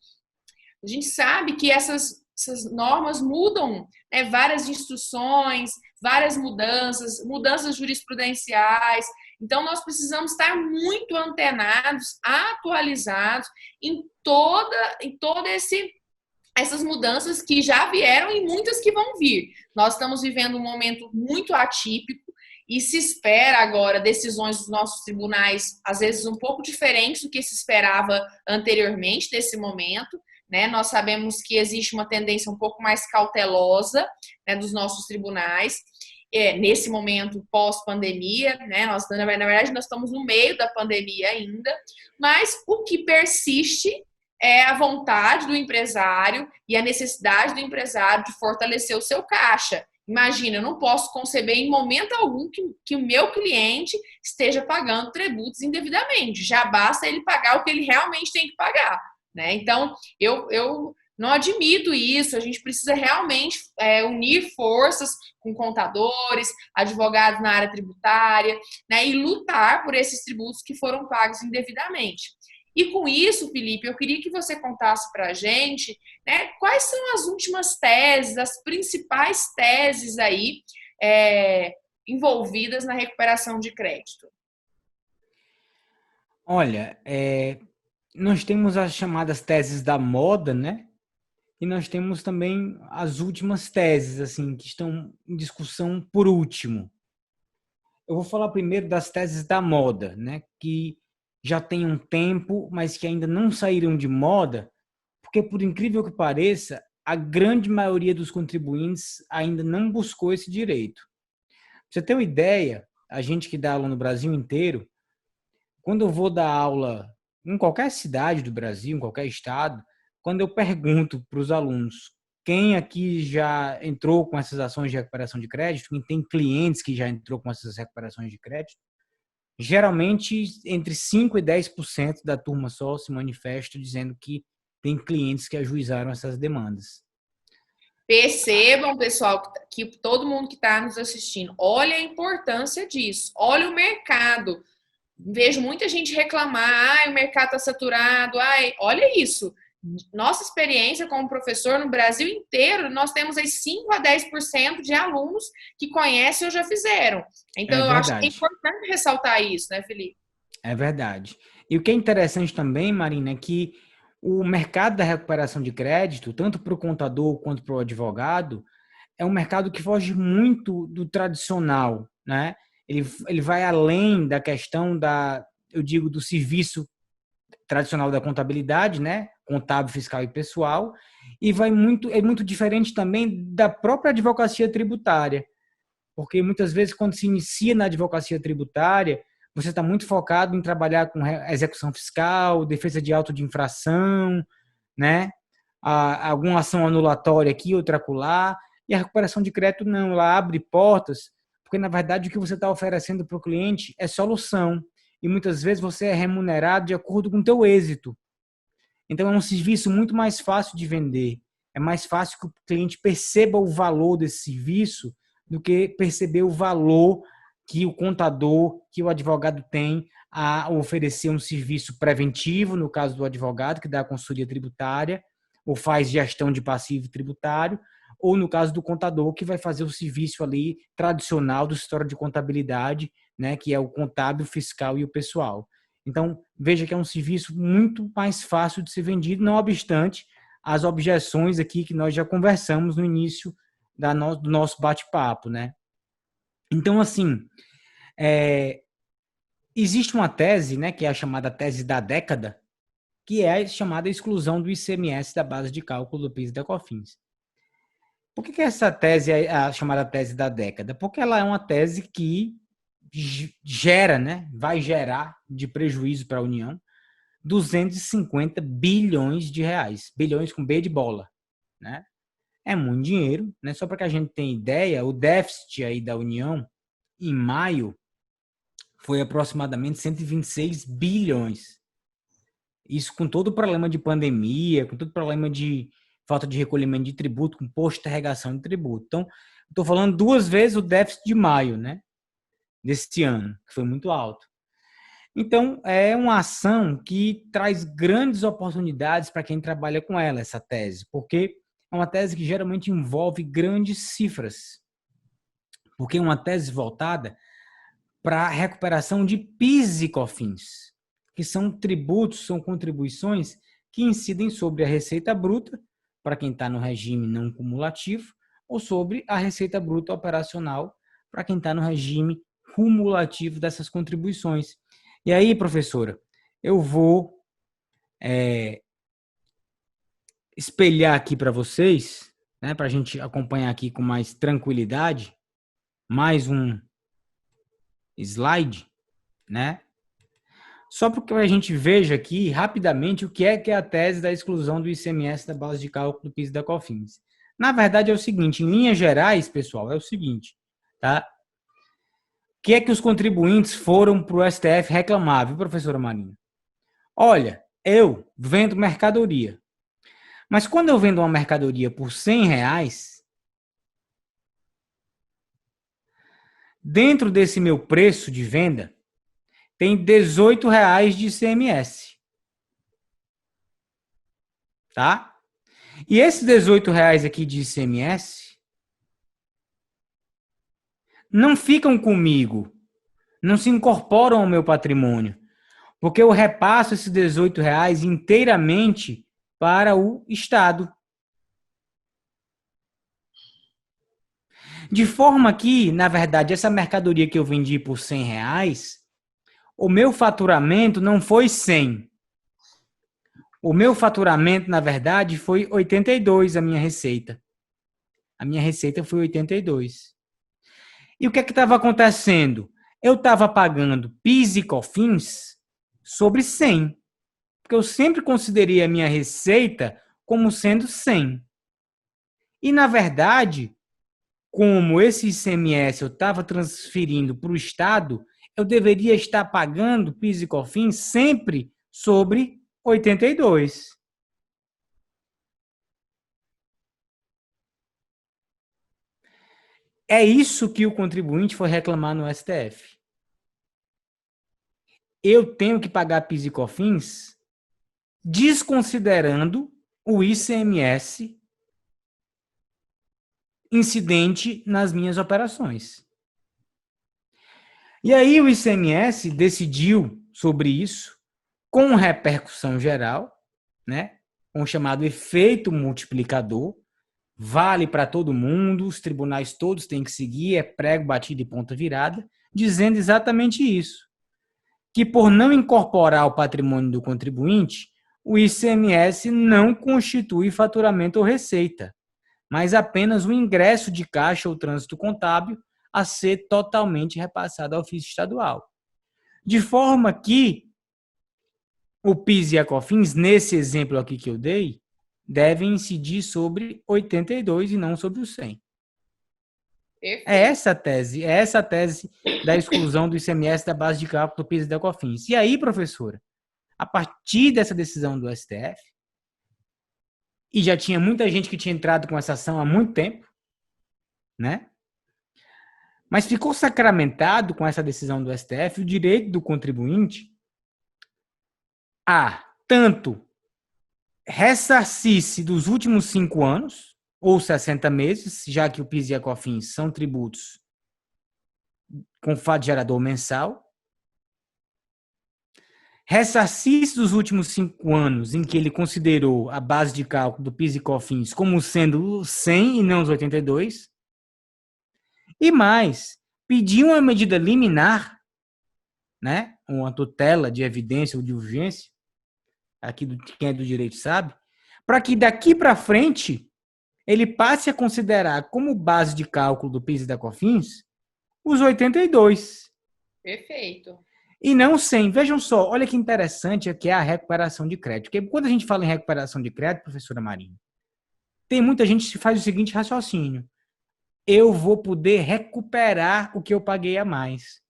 a gente sabe que essas normas mudam, né, várias instruções, várias mudanças jurisprudenciais. Então, nós precisamos estar muito antenados, atualizados em essas mudanças que já vieram e muitas que vão vir. Nós estamos vivendo um momento muito atípico e se espera agora decisões dos nossos tribunais, às vezes um pouco diferentes do que se esperava anteriormente desse momento. Né? Nós sabemos que existe uma tendência um pouco mais cautelosa, né, dos nossos tribunais, nesse momento pós-pandemia, né? Na verdade, nós estamos no meio da pandemia ainda, mas o que persiste é a vontade do empresário e a necessidade do empresário de fortalecer o seu caixa. Imagina, eu não posso conceber em momento algum que o meu cliente esteja pagando tributos indevidamente. Já basta ele pagar o que ele realmente tem que pagar. Né? Então, eu não admito isso. A gente precisa realmente unir forças com contadores, advogados na área tributária, né? E lutar por esses tributos que foram pagos indevidamente. E com isso, Felipe, eu queria que você contasse para a gente, né, quais são as últimas teses, as principais teses aí envolvidas na recuperação de crédito. Olha, nós temos as chamadas teses da moda, né? E nós temos também as últimas teses, assim, que estão em discussão por último. Eu vou falar primeiro das teses da moda, né? Que já tem um tempo, mas que ainda não saíram de moda, porque, por incrível que pareça, a grande maioria dos contribuintes ainda não buscou esse direito. Pra você ter uma ideia, a gente que dá aula no Brasil inteiro, quando eu vou dar aula em qualquer cidade do Brasil, em qualquer estado, quando eu pergunto para os alunos quem aqui já entrou com essas ações de recuperação de crédito, quem tem clientes que já entrou com essas recuperações de crédito, geralmente entre 5% e 10% da turma só se manifesta dizendo que tem clientes que ajuizaram essas demandas. Percebam, pessoal, que todo mundo que está nos assistindo, olha a importância disso, olha o mercado. Vejo muita gente reclamar, o mercado está saturado, olha isso. Nossa experiência como professor no Brasil inteiro, nós temos aí 5 a 10% de alunos que conhecem ou já fizeram. Então, eu acho que é importante ressaltar isso, né, Felipe? É verdade. E o que é interessante também, Marina, é que o mercado da recuperação de crédito, tanto para o contador quanto para o advogado, é um mercado que foge muito do tradicional, né? Ele vai além da questão eu digo do serviço tradicional da contabilidade, né? Contábil, fiscal e pessoal, e é muito diferente também da própria advocacia tributária, porque muitas vezes quando se inicia na advocacia tributária, você está muito focado em trabalhar com execução fiscal, defesa de auto de infração, né? Alguma ação anulatória aqui, outra acolá, e a recuperação de crédito não, ela abre portas, porque na verdade o que você está oferecendo para o cliente é solução, e muitas vezes você é remunerado de acordo com o teu êxito. Então é um serviço muito mais fácil de vender, é mais fácil que o cliente perceba o valor desse serviço do que perceber o valor que o contador, que o advogado tem a oferecer um serviço preventivo, no caso do advogado, que dá a consultoria tributária, ou faz gestão de passivo tributário, ou no caso do contador, que vai fazer o serviço ali tradicional do escritório de contabilidade, né, que é o contábil, fiscal e o pessoal. Então, veja que é um serviço muito mais fácil de ser vendido, não obstante as objeções aqui que nós já conversamos no início do nosso bate-papo, né? Então, assim, existe uma tese, né, que é a chamada tese da década, que é a chamada exclusão do ICMS da base de cálculo do PIS e da COFINS. Por que essa tese é a chamada tese da década? Porque ela é uma tese que gera, né, vai gerar de prejuízo para a União 250 bilhões de reais. Bilhões com B de bola, né? É muito dinheiro, né? Só para que a gente tenha ideia, o déficit aí da União em maio foi aproximadamente 126 bilhões. Isso com todo o problema de pandemia, com todo o problema de falta de recolhimento de tributo, com postergação de tributo. Então, estou falando 2 vezes o déficit de maio, né? Deste ano, que foi muito alto. Então, é uma ação que traz grandes oportunidades para quem trabalha com ela, essa tese, porque é uma tese que geralmente envolve grandes cifras, porque é uma tese voltada para a recuperação de PIS e COFINS, que são tributos, são contribuições que incidem sobre a receita bruta, para quem está no regime não cumulativo, ou sobre a receita bruta operacional, para quem está no regime cumulativo dessas contribuições. E aí, professora, eu vou espelhar aqui para vocês, né, para a gente acompanhar aqui com mais tranquilidade, mais um slide, né? Só para que a gente veja aqui rapidamente o que é a tese da exclusão do ICMS da base de cálculo do PIS e da COFINS. Na verdade é o seguinte, em linhas gerais, pessoal, é o seguinte, tá? O que é que os contribuintes foram para o STF reclamar, viu, professora Marina? Olha, eu vendo mercadoria, mas quando eu vendo uma mercadoria por R$100, dentro desse meu preço de venda, tem R$18 de ICMS. Tá? E esses R$18 aqui de ICMS não ficam comigo, não se incorporam ao meu patrimônio, porque eu repasso esses R$18 inteiramente para o Estado. De forma que, na verdade, essa mercadoria que eu vendi por R$100, o meu faturamento não foi 100. O meu faturamento, na verdade, foi 82, a minha receita. A minha receita foi 82. E o que estava acontecendo? Eu estava pagando PIS e COFINS sobre 100. Porque eu sempre considerei a minha receita como sendo 100. E, na verdade, como esse ICMS eu estava transferindo para o Estado, eu deveria estar pagando PIS e COFINS sempre sobre 82. É isso que o contribuinte foi reclamar no STF. Eu tenho que pagar PIS e COFINS desconsiderando o ICMS incidente nas minhas operações. E aí o ICMS decidiu sobre isso com repercussão geral, né? Com o chamado efeito multiplicador, vale para todo mundo, os tribunais todos têm que seguir, é prego batido e ponta virada, dizendo exatamente isso. que por não incorporar ao patrimônio do contribuinte, o ICMS não constitui faturamento ou receita, mas apenas o ingresso de caixa ou trânsito contábil a ser totalmente repassado ao ofício estadual. De forma que o PIS e a COFINS, nesse exemplo aqui que eu dei, devem incidir sobre 82 e não sobre o 100. Perfeito. É essa a tese da exclusão do ICMS da base de cálculo do PIS e da COFINS. E aí, professora, a partir dessa decisão do STF, e já tinha muita gente que tinha entrado com essa ação há muito tempo, né? Mas ficou sacramentado com essa decisão do STF o direito do contribuinte a tanto ressarcir-se dos últimos 5 anos, ou 60 meses, já que o PIS e a COFINS são tributos com fato gerador mensal, ressarcir-se dos últimos 5 anos em que ele considerou a base de cálculo do PIS e COFINS como sendo os 100 e não os 82, e mais, pedir uma medida liminar, né, uma tutela de evidência ou de urgência, aqui quem é do direito sabe, para que daqui para frente ele passe a considerar como base de cálculo do PIS e da COFINS os 82. Perfeito. E não 100. Vejam só, olha que interessante que é a recuperação de crédito. Porque quando a gente fala em recuperação de crédito, professora Marina, tem muita gente que faz o seguinte raciocínio: eu vou poder recuperar o que eu paguei a mais.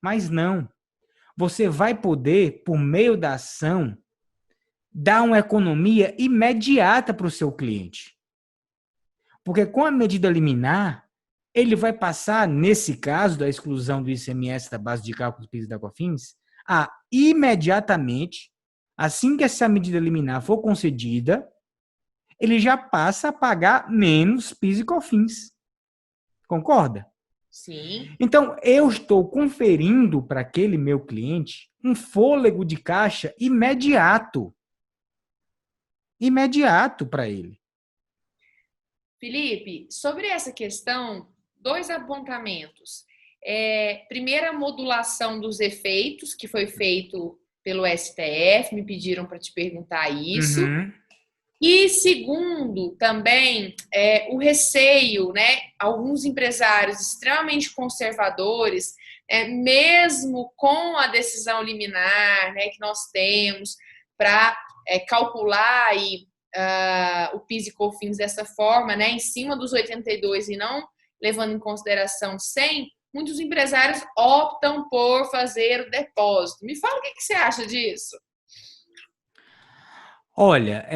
Mas não. Você vai poder, por meio da ação, dar uma economia imediata para o seu cliente. Porque com a medida liminar, ele vai passar, nesse caso da exclusão do ICMS da base de cálculo do PIS e da COFINS, a imediatamente, assim que essa medida liminar for concedida, ele já passa a pagar menos PIS e COFINS. Concorda? Sim. Então, eu estou conferindo para aquele meu cliente um fôlego de caixa imediato. Imediato para ele. Felipe, sobre essa questão, 2 apontamentos. Primeira, modulação dos efeitos, que foi feito pelo STF, me pediram para te perguntar isso. Uhum. E segundo, também, o receio, né? Alguns empresários extremamente conservadores, mesmo com a decisão liminar, né, que nós temos para calcular aí, o PIS e COFINS dessa forma, né, em cima dos 82 e não levando em consideração 100, muitos empresários optam por fazer o depósito. Me fala o que você acha disso. Olha,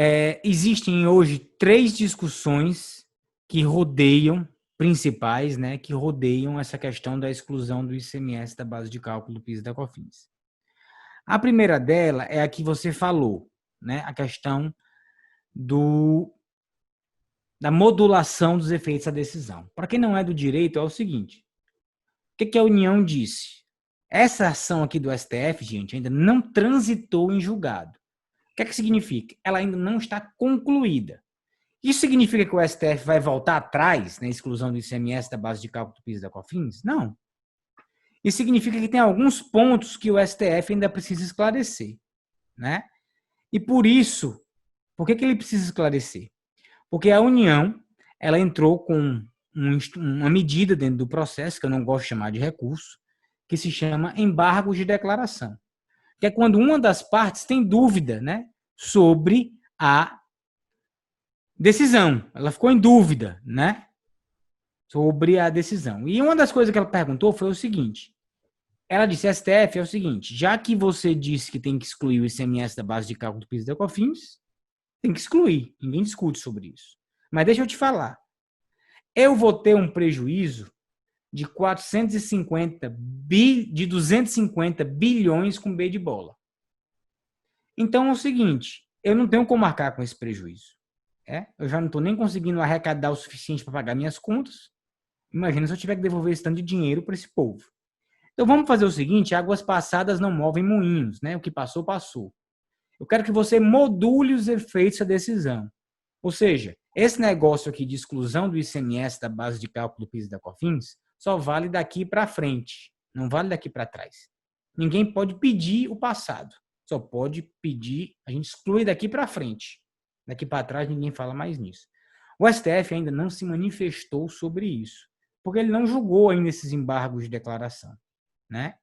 existem hoje 3 discussões que rodeiam, principais, né, que rodeiam essa questão da exclusão do ICMS da base de cálculo do PIS e da COFINS. A primeira dela é a que você falou, né, a questão da modulação dos efeitos da decisão. Para quem não é do direito, é o seguinte: o que a União disse? Essa ação aqui do STF, gente, ainda não transitou em julgado. O que significa? Ela ainda não está concluída. Isso significa que o STF vai voltar atrás na exclusão do ICMS da base de cálculo do PIS e da COFINS? Não. Isso significa que tem alguns pontos que o STF ainda precisa esclarecer, né? E por isso, por que ele precisa esclarecer? Porque a União, ela entrou com uma medida dentro do processo, que eu não gosto de chamar de recurso, que se chama embargo de declaração. Que é quando uma das partes tem dúvida, né, sobre a decisão. Ela ficou em dúvida, né, sobre a decisão. E uma das coisas que ela perguntou foi o seguinte: ela disse, STF, é o seguinte: já que você disse que tem que excluir o ICMS da base de cálculo do PIS e da COFINS, tem que excluir. Ninguém discute sobre isso. Mas deixa eu te falar. Eu vou ter um prejuízo de 250 bilhões com B de bola. Então é o seguinte: eu não tenho como marcar com esse prejuízo. Eu já não estou nem conseguindo arrecadar o suficiente para pagar minhas contas. Imagina se eu tiver que devolver esse tanto de dinheiro para esse povo. Então vamos fazer o seguinte: águas passadas não movem moinhos, né? O que passou, passou. Eu quero que você module os efeitos da decisão. Ou seja, esse negócio aqui de exclusão do ICMS da base de cálculo do PIS e da COFINS só vale daqui para frente, não vale daqui para trás. Ninguém pode pedir o passado. Só pode pedir, a gente exclui daqui para frente. Daqui para trás ninguém fala mais nisso. O STF ainda não se manifestou sobre isso, porque ele não julgou ainda esses embargos de declaração, né?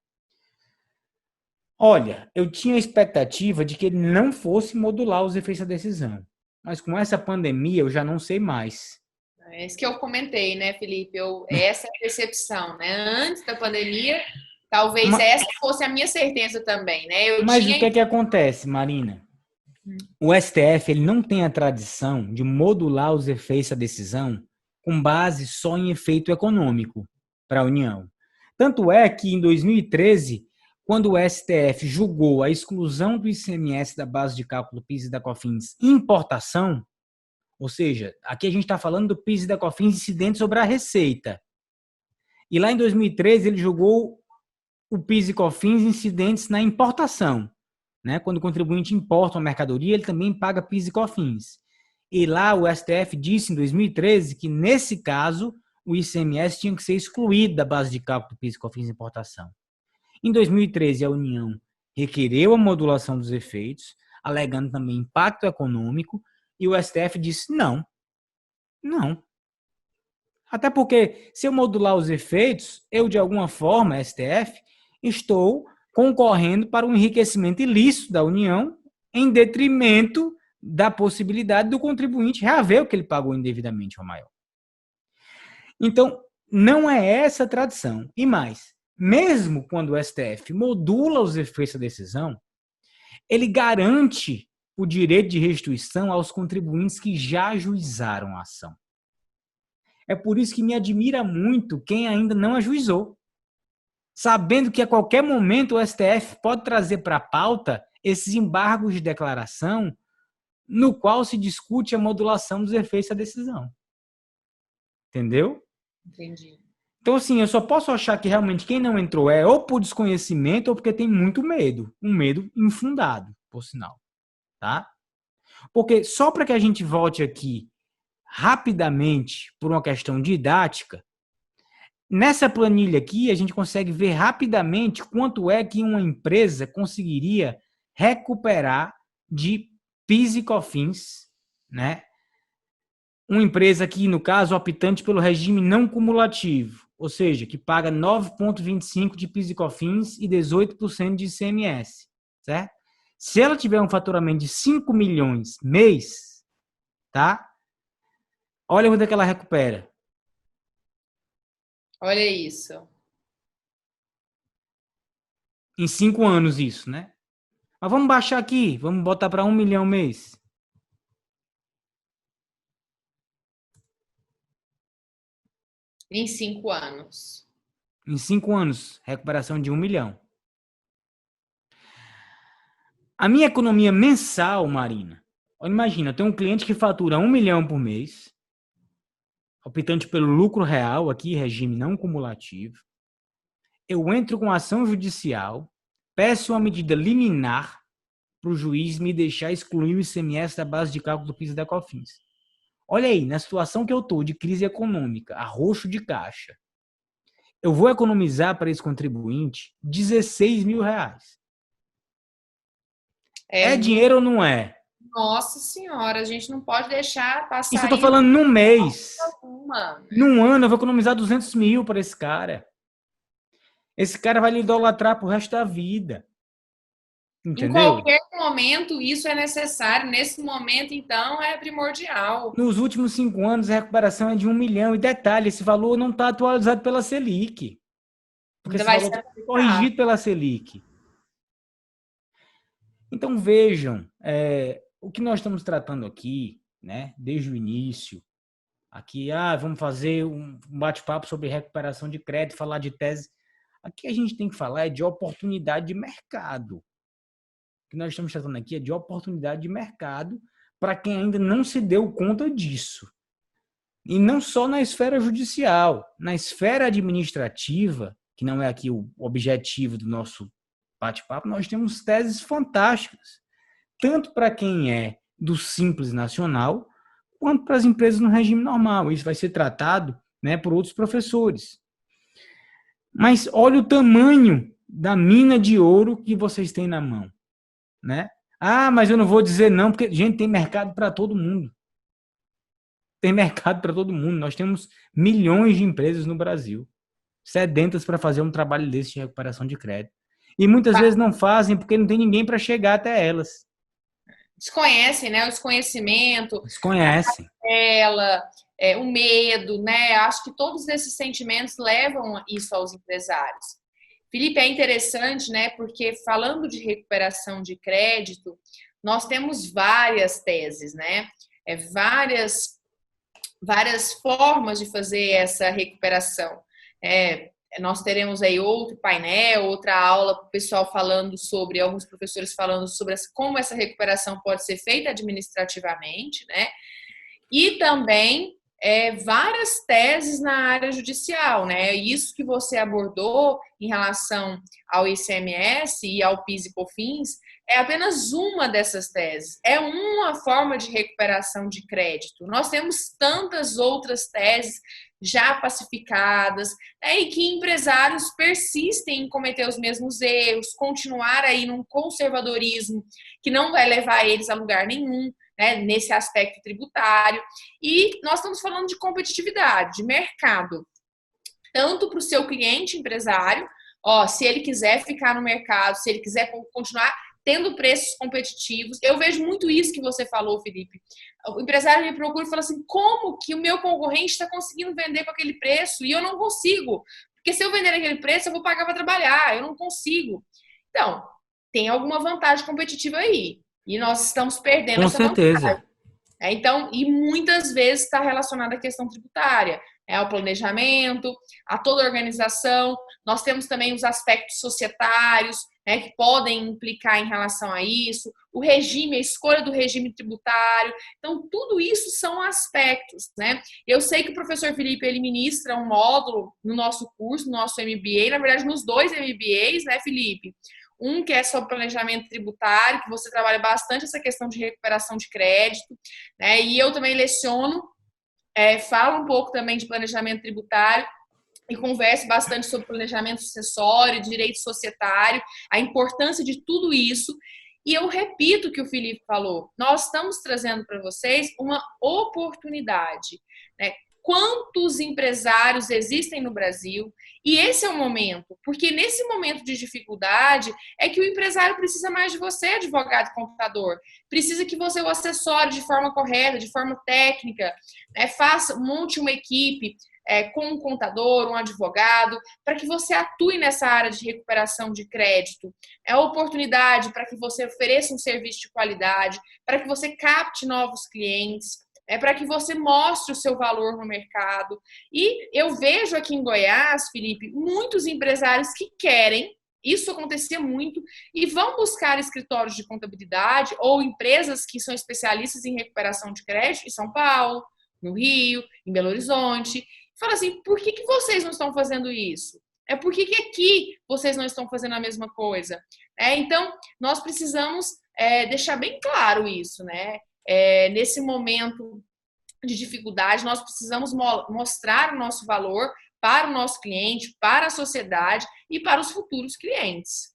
Olha, eu tinha a expectativa de que ele não fosse modular os efeitos da decisão, mas com essa pandemia eu já não sei mais. É isso que eu comentei, né, Felipe? Essa é a percepção, né? Antes da pandemia, talvez essa fosse a minha certeza também, né? Mas o que é que acontece, Marina? O STF ele não tem a tradição de modular os efeitos da decisão com base só em efeito econômico para a União. Tanto é que, em 2013, quando o STF julgou a exclusão do ICMS da base de cálculo do PIS e da COFINS em importação, ou seja, aqui a gente está falando do PIS e da COFINS incidente sobre a receita. E lá em 2013 ele julgou o PIS e COFINS incidentes na importação. Né? Quando o contribuinte importa uma mercadoria, ele também paga PIS e COFINS. E lá o STF disse em 2013 que, nesse caso, o ICMS tinha que ser excluído da base de cálculo do PIS e COFINS de importação. Em 2013, a União requereu a modulação dos efeitos, alegando também impacto econômico, e o STF disse não. Não. Até porque, se eu modular os efeitos, eu, de alguma forma, STF, estou concorrendo para um enriquecimento ilícito da União em detrimento da possibilidade do contribuinte reaver o que ele pagou indevidamente ao maior. Então, não é essa a tradição. E mais, mesmo quando o STF modula os efeitos da decisão, ele garante o direito de restituição aos contribuintes que já ajuizaram a ação. É por isso que me admira muito quem ainda não ajuizou, sabendo que a qualquer momento o STF pode trazer para a pauta esses embargos de declaração no qual se discute a modulação dos efeitos da decisão. Entendeu? Entendi. Então, assim, eu só posso achar que realmente quem não entrou é ou por desconhecimento ou porque tem muito medo. Um medo infundado, por sinal. Tá? Porque só para que a gente volte aqui rapidamente por uma questão didática, nessa planilha aqui a gente consegue ver rapidamente quanto é que uma empresa conseguiria recuperar de PIS e COFINS, né? Uma empresa aqui, no caso, optante pelo regime não cumulativo, ou seja, que paga 9,25% de PIS e COFINS e 18% de ICMS, certo? Se ela tiver um faturamento de 5 milhões mês, tá? Olha quanto é que ela recupera. Olha isso. Em 5 anos isso, né? Mas vamos baixar aqui, vamos botar para 1 milhão mês. Em 5 anos. Em 5 anos, recuperação de 1 milhão. A minha economia mensal, Marina, imagina, eu tenho um cliente que fatura 1 milhão por mês, optante pelo lucro real, aqui regime não cumulativo. Eu entro com ação judicial, peço uma medida liminar para o juiz me deixar excluir o ICMS da base de cálculo do PIS e da COFINS. Olha aí, na situação que eu estou de crise econômica, arroxo de caixa, eu vou economizar para esse contribuinte 16 mil reais. É dinheiro ou não é? Nossa senhora, a gente não pode deixar passar. Isso eu tô falando num mês. Num ano eu vou economizar 200 mil para esse cara. Esse cara vai lhe idolatrar pro resto da vida. Entendeu? Em qualquer momento isso é necessário. Nesse momento, então, é primordial. Nos últimos 5 anos a recuperação é de 1 milhão. E detalhe, esse valor não está atualizado pela Selic. Porque esse valor foi corrigido pela Selic. Então vejam, o que nós estamos tratando aqui, né, desde o início, aqui, vamos fazer um bate-papo sobre recuperação de crédito, falar de tese. Aqui a gente tem que falar de oportunidade de mercado. O que nós estamos tratando aqui é de oportunidade de mercado para quem ainda não se deu conta disso. E não só na esfera judicial, na esfera administrativa, que não é aqui o objetivo do nosso bate-papo, nós temos teses fantásticas, tanto para quem é do Simples Nacional, quanto para as empresas no regime normal. Isso vai ser tratado, né, por outros professores. Mas olha o tamanho da mina de ouro que vocês têm na mão, né? Ah, mas eu não vou dizer não, porque, gente, tem mercado para todo mundo. Tem mercado para todo mundo. Nós temos milhões de empresas no Brasil sedentas para fazer um trabalho desse de recuperação de crédito. E muitas vezes não fazem porque não tem ninguém para chegar até elas. Desconhecem, né? O desconhecimento, Desconhecem. o medo, né? Acho que todos esses sentimentos levam isso aos empresários. Felipe, é interessante, né? Porque falando de recuperação de crédito, nós temos várias teses, né? Várias formas de fazer essa recuperação. Nós teremos aí outro painel, outra aula para o pessoal falando sobre, alguns professores falando sobre como essa recuperação pode ser feita administrativamente, né? E também várias teses na área judicial, né? Isso que você abordou em relação ao ICMS e ao PIS e COFINS é apenas uma dessas teses. É uma forma de recuperação de crédito. Nós temos tantas outras teses já pacificadas, e que empresários persistem em cometer os mesmos erros, continuar aí num conservadorismo que não vai levar eles a lugar nenhum, né, nesse aspecto tributário. E nós estamos falando de competitividade, de mercado, tanto para o seu cliente empresário, se ele quiser ficar no mercado, se ele quiser continuar tendo preços competitivos. Eu vejo muito isso que você falou, Felipe. O empresário me procura e fala assim, como que o meu concorrente está conseguindo vender com aquele preço e eu não consigo? Porque se eu vender naquele preço, eu vou pagar para trabalhar, eu não consigo. Então, tem alguma vantagem competitiva aí. E nós estamos perdendo essa vantagem. Então, e muitas vezes está relacionada à questão tributária, ao planejamento, a toda a organização. Nós temos também os aspectos societários, né, que podem implicar em relação a isso, o regime, a escolha do regime tributário. Então, tudo isso são aspectos, né? Eu sei que o professor Felipe, ele ministra um módulo no nosso curso, no nosso MBA, na verdade, nos 2 MBAs, né, Felipe? Um que é sobre planejamento tributário, que você trabalha bastante essa questão de recuperação de crédito, né? E eu também leciono, falo um pouco também de planejamento tributário e converso bastante sobre planejamento sucessório, direito societário, a importância de tudo isso. E eu repito o que o Felipe falou, nós estamos trazendo para vocês uma oportunidade, né? Quantos empresários existem no Brasil? E esse é o momento, porque nesse momento de dificuldade é que o empresário precisa mais de você, advogado e contador. Precisa que você o assessore de forma correta, de forma técnica, monte uma equipe com um contador, um advogado, para que você atue nessa área de recuperação de crédito. É oportunidade para que você ofereça um serviço de qualidade, para que você capte novos clientes, para que você mostre o seu valor no mercado. E eu vejo aqui em Goiás, Felipe, muitos empresários que querem, isso acontecia muito, e vão buscar escritórios de contabilidade ou empresas que são especialistas em recuperação de crédito em São Paulo, no Rio, em Belo Horizonte. Fala assim, por que vocês não estão fazendo isso? Por que aqui vocês não estão fazendo a mesma coisa? Então, nós precisamos deixar bem claro isso, né? Nesse momento de dificuldade, nós precisamos mostrar o nosso valor para o nosso cliente, para a sociedade e para os futuros clientes.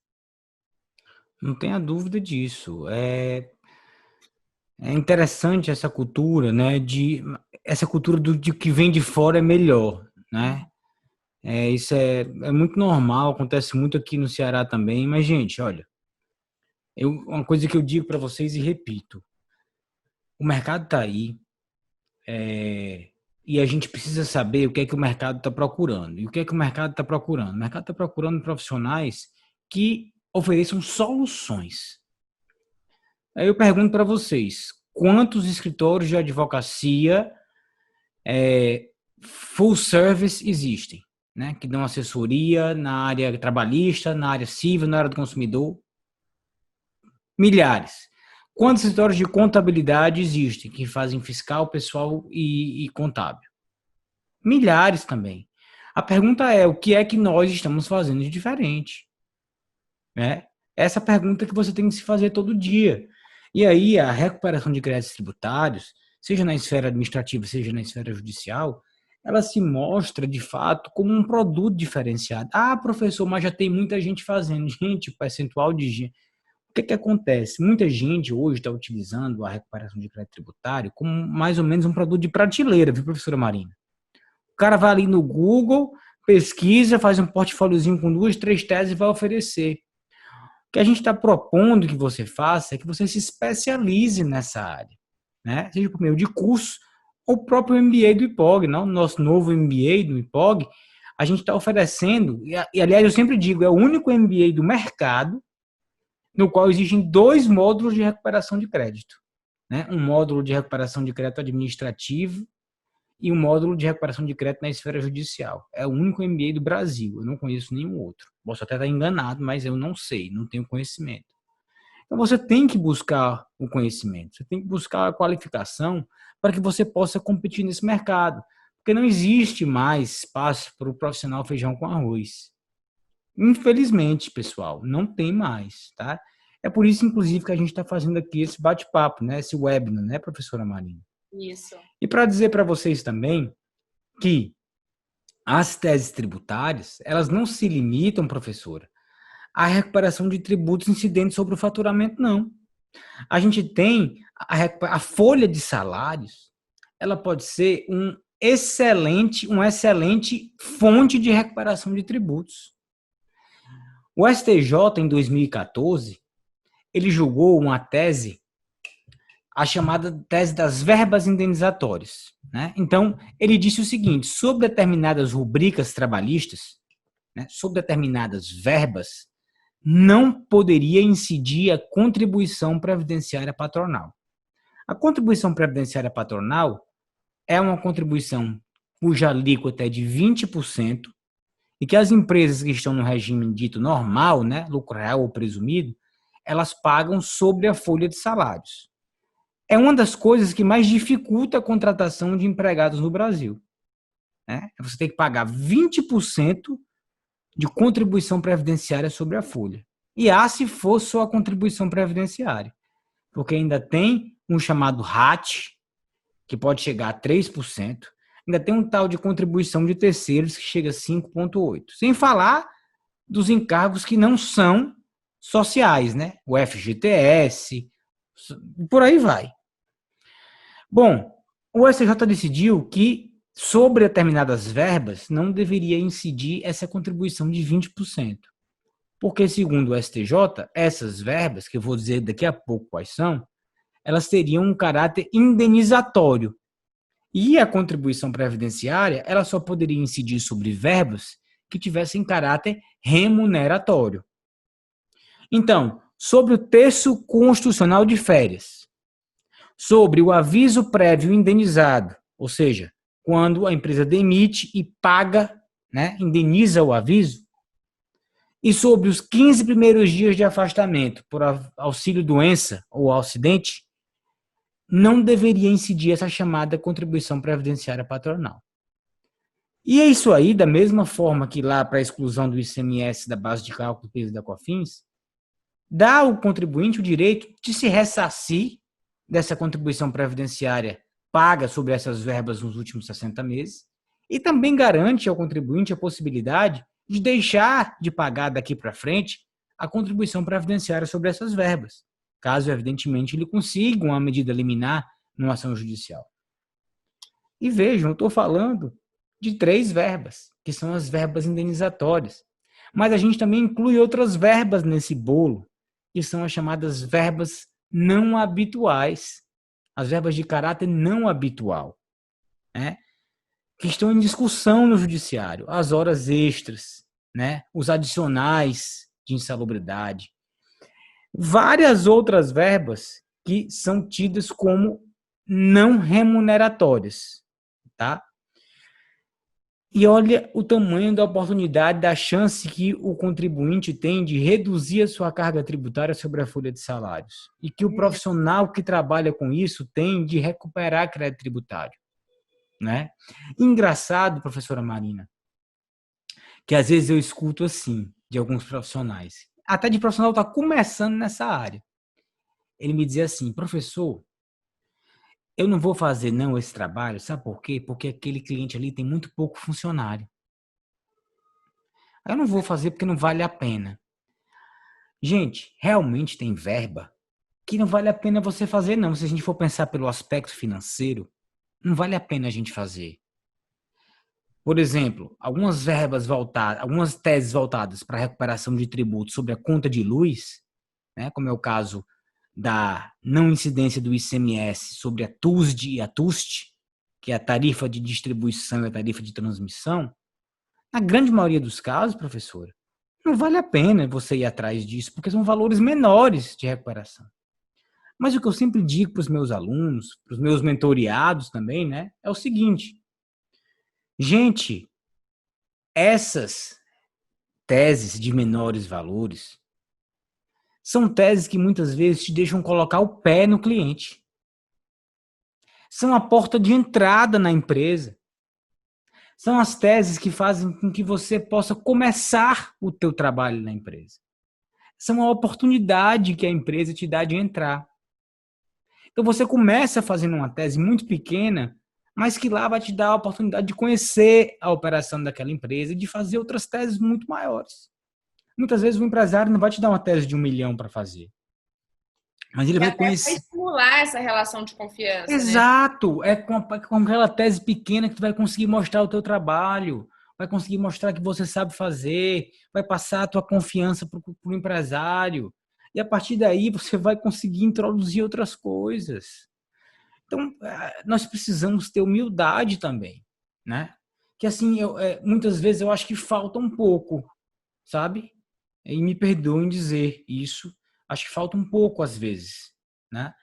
Não tenha dúvida disso. É interessante essa cultura, né? Essa cultura de que vem de fora é melhor, né? Isso é muito normal, acontece muito aqui no Ceará também. Mas, gente, olha, uma coisa que eu digo para vocês e repito: o mercado está aí, e a gente precisa saber o que é que o mercado está procurando. E o que é que o mercado está procurando? O mercado está procurando profissionais que ofereçam soluções. Aí eu pergunto para vocês, quantos escritórios de advocacia full service existem, né? Que dão assessoria na área trabalhista, na área civil, na área do consumidor? Milhares. Quantos escritórios de contabilidade existem que fazem fiscal, pessoal e contábil? Milhares também. A pergunta é, o que é que nós estamos fazendo de diferente? Né? Essa pergunta que você tem que se fazer todo dia. E aí a recuperação de créditos tributários, seja na esfera administrativa, seja na esfera judicial, ela se mostra, de fato, como um produto diferenciado. Ah, professor, mas já tem muita gente fazendo. Gente, o percentual de gente... O que acontece? Muita gente hoje está utilizando a recuperação de crédito tributário como mais ou menos um produto de prateleira, viu, professora Marina? O cara vai ali no Google, pesquisa, faz um portfóliozinho com 2, 3 teses e vai oferecer. O que a gente está propondo que você faça é que você se especialize nessa área, né? Seja por meio de curso ou o próprio MBA do IPOG, não? Nosso novo MBA do IPOG, a gente está oferecendo, e aliás eu sempre digo, é o único MBA do mercado no qual existem 2 módulos de recuperação de crédito, né? Um módulo de recuperação de crédito administrativo e um módulo de recuperação de crédito na esfera judicial. É o único MBA do Brasil, eu não conheço nenhum outro. Posso até estar enganado, mas eu não sei, não tenho conhecimento. Então você tem que buscar o conhecimento, você tem que buscar a qualificação para que você possa competir nesse mercado, porque não existe mais espaço para o profissional feijão com arroz. Infelizmente, pessoal, não tem mais, tá? É por isso, inclusive, que a gente está fazendo aqui esse bate-papo, né? Esse webinar, né, professora Marina? Isso. E para dizer para vocês também que as teses tributárias, elas não se limitam, professora, à recuperação de tributos incidentes sobre o faturamento, não. A gente tem a folha de salários, ela pode ser uma excelente fonte de recuperação de tributos. O STJ, em 2014, ele julgou uma tese, a chamada tese das verbas indenizatórias, né? Então, ele disse o seguinte, sobre determinadas rubricas trabalhistas, né, sobre determinadas verbas, não poderia incidir a contribuição previdenciária patronal. A contribuição previdenciária patronal é uma contribuição cuja alíquota é de 20% e que as empresas que estão no regime dito normal, né, lucro real ou presumido, elas pagam sobre a folha de salários. É uma das coisas que mais dificulta a contratação de empregados no Brasil, né? Você tem que pagar 20% de contribuição previdenciária sobre a folha. E se for só a contribuição previdenciária, porque ainda tem um chamado RAT, que pode chegar a 3%, ainda tem um tal de contribuição de terceiros que chega a 5,8%. Sem falar dos encargos que não são sociais, né? O FGTS, por aí vai. Bom, o STJ decidiu que sobre determinadas verbas não deveria incidir essa contribuição de 20%. Porque, segundo o STJ, essas verbas, que eu vou dizer daqui a pouco quais são, elas teriam um caráter indenizatório. E a contribuição previdenciária, ela só poderia incidir sobre verbas que tivessem caráter remuneratório. Então, sobre o terço constitucional de férias, sobre o aviso prévio indenizado, ou seja, quando a empresa demite e paga, né, indeniza o aviso, e sobre os 15 primeiros dias de afastamento por auxílio-doença ou acidente, não deveria incidir essa chamada contribuição previdenciária patronal. E é isso aí, da mesma forma que lá para a exclusão do ICMS da base de cálculo do peso da COFINS, dá ao contribuinte o direito de se ressarcir dessa contribuição previdenciária paga sobre essas verbas nos últimos 60 meses e também garante ao contribuinte a possibilidade de deixar de pagar daqui para frente a contribuição previdenciária sobre essas verbas, caso, evidentemente, ele consiga uma medida liminar numa ação judicial. E vejam, eu estou falando de 3 verbas, que são as verbas indenizatórias. Mas a gente também inclui outras verbas nesse bolo, que são as chamadas verbas não habituais, as verbas de caráter não habitual, né? Que estão em discussão no judiciário, as horas extras, né? Os adicionais de insalubridade, várias outras verbas que são tidas como não remuneratórias, tá? E olha o tamanho da oportunidade, da chance que o contribuinte tem de reduzir a sua carga tributária sobre a folha de salários. E que o profissional que trabalha com isso tem de recuperar crédito tributário, né? Engraçado, professora Marina, que às vezes eu escuto assim, de alguns profissionais, até de profissional que está começando nessa área. Ele me dizia assim, professor, eu não vou fazer não esse trabalho, sabe por quê? Porque aquele cliente ali tem muito pouco funcionário. Eu não vou fazer porque não vale a pena. Gente, realmente tem verba que não vale a pena você fazer não. Se a gente for pensar pelo aspecto financeiro, não vale a pena a gente fazer. Por exemplo, algumas teses voltadas para a recuperação de tributos sobre a conta de luz, né, como é o caso da não incidência do ICMS sobre a TUSD e a TUST, que é a tarifa de distribuição e a tarifa de transmissão, na grande maioria dos casos, professora, não vale a pena você ir atrás disso, porque são valores menores de recuperação. Mas o que eu sempre digo para os meus alunos, para os meus mentoreados também, né, é o seguinte: gente, essas teses de menores valores são teses que muitas vezes te deixam colocar o pé no cliente. São a porta de entrada na empresa. São as teses que fazem com que você possa começar o teu trabalho na empresa. São a oportunidade que a empresa te dá de entrar. Então você começa fazendo uma tese muito pequena, mas que lá vai te dar a oportunidade de conhecer a operação daquela empresa e de fazer outras teses muito maiores. Muitas vezes o empresário não vai te dar uma tese de 1 milhão para fazer, mas ele E vai até para conhecer. estimular essa relação de confiança, né? Exato, é com aquela tese pequena que tu vai conseguir mostrar o teu trabalho, vai conseguir mostrar que você sabe fazer, vai passar a tua confiança para o empresário. E a partir daí você vai conseguir introduzir outras coisas. Então, nós precisamos ter humildade também, né? Que assim, muitas vezes eu acho que falta um pouco, sabe? E me perdoem dizer isso, acho que falta um pouco às vezes, né?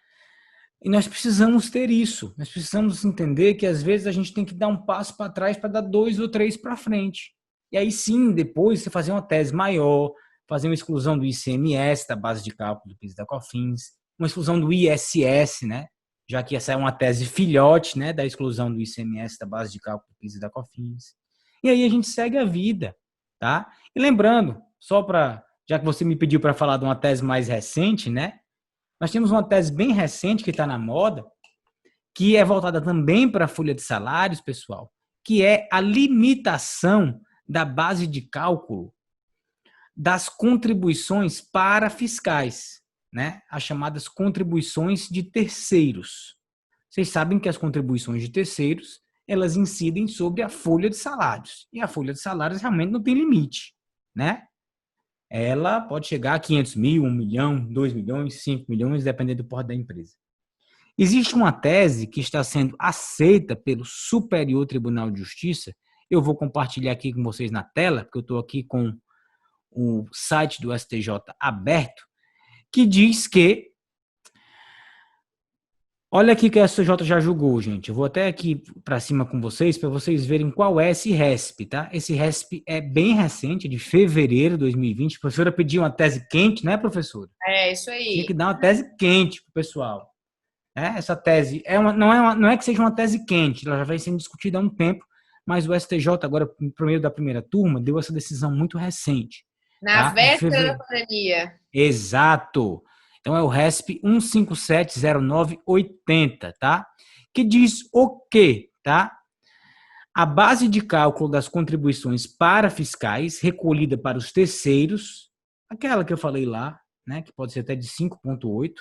E nós precisamos ter isso. Nós precisamos entender que às vezes a gente tem que dar um passo para trás para dar 2 ou 3 para frente. E aí sim, depois você fazer uma tese maior, fazer uma exclusão do ICMS, da base de cálculo do PIS e da COFINS, uma exclusão do ISS, né? Já que essa é uma tese filhote, né, da exclusão do ICMS, da base de cálculo do PIS e da COFINS. E aí a gente segue a vida, tá? E lembrando, já que você me pediu para falar de uma tese mais recente, né? Nós temos uma tese bem recente que está na moda, que é voltada também para a folha de salários, pessoal, que é a limitação da base de cálculo das contribuições para fiscais, né? As chamadas contribuições de terceiros. Vocês sabem que as contribuições de terceiros, elas incidem sobre a folha de salários. E a folha de salários realmente não tem limite, né? Ela pode chegar a 500 mil, 1 milhão, 2 milhões, 5 milhões, dependendo do porte da empresa. Existe uma tese que está sendo aceita pelo Superior Tribunal de Justiça. Eu vou compartilhar aqui com vocês na tela, porque eu estou aqui com o site do STJ aberto, que diz que, olha aqui que a STJ já julgou, gente. Eu vou até aqui para cima com vocês, para vocês verem qual é esse RESP, tá? Esse RESP é bem recente, de fevereiro de 2020. A professora pediu uma tese quente, né, professora? É isso Tinha que aí. dar uma tese quente para o pessoal. Essa tese não é que seja uma tese quente, ela já vem sendo discutida há um tempo, mas o STJ, agora, por meio da primeira turma, deu essa decisão muito recente. Na Tá? Em véspera da fevereiro. pandemia. Exato. Então é o RESP 1570980, tá? Que diz o quê, tá? A base de cálculo das contribuições para fiscais recolhida para os terceiros, aquela que eu falei lá, né, que pode ser até de 5,8,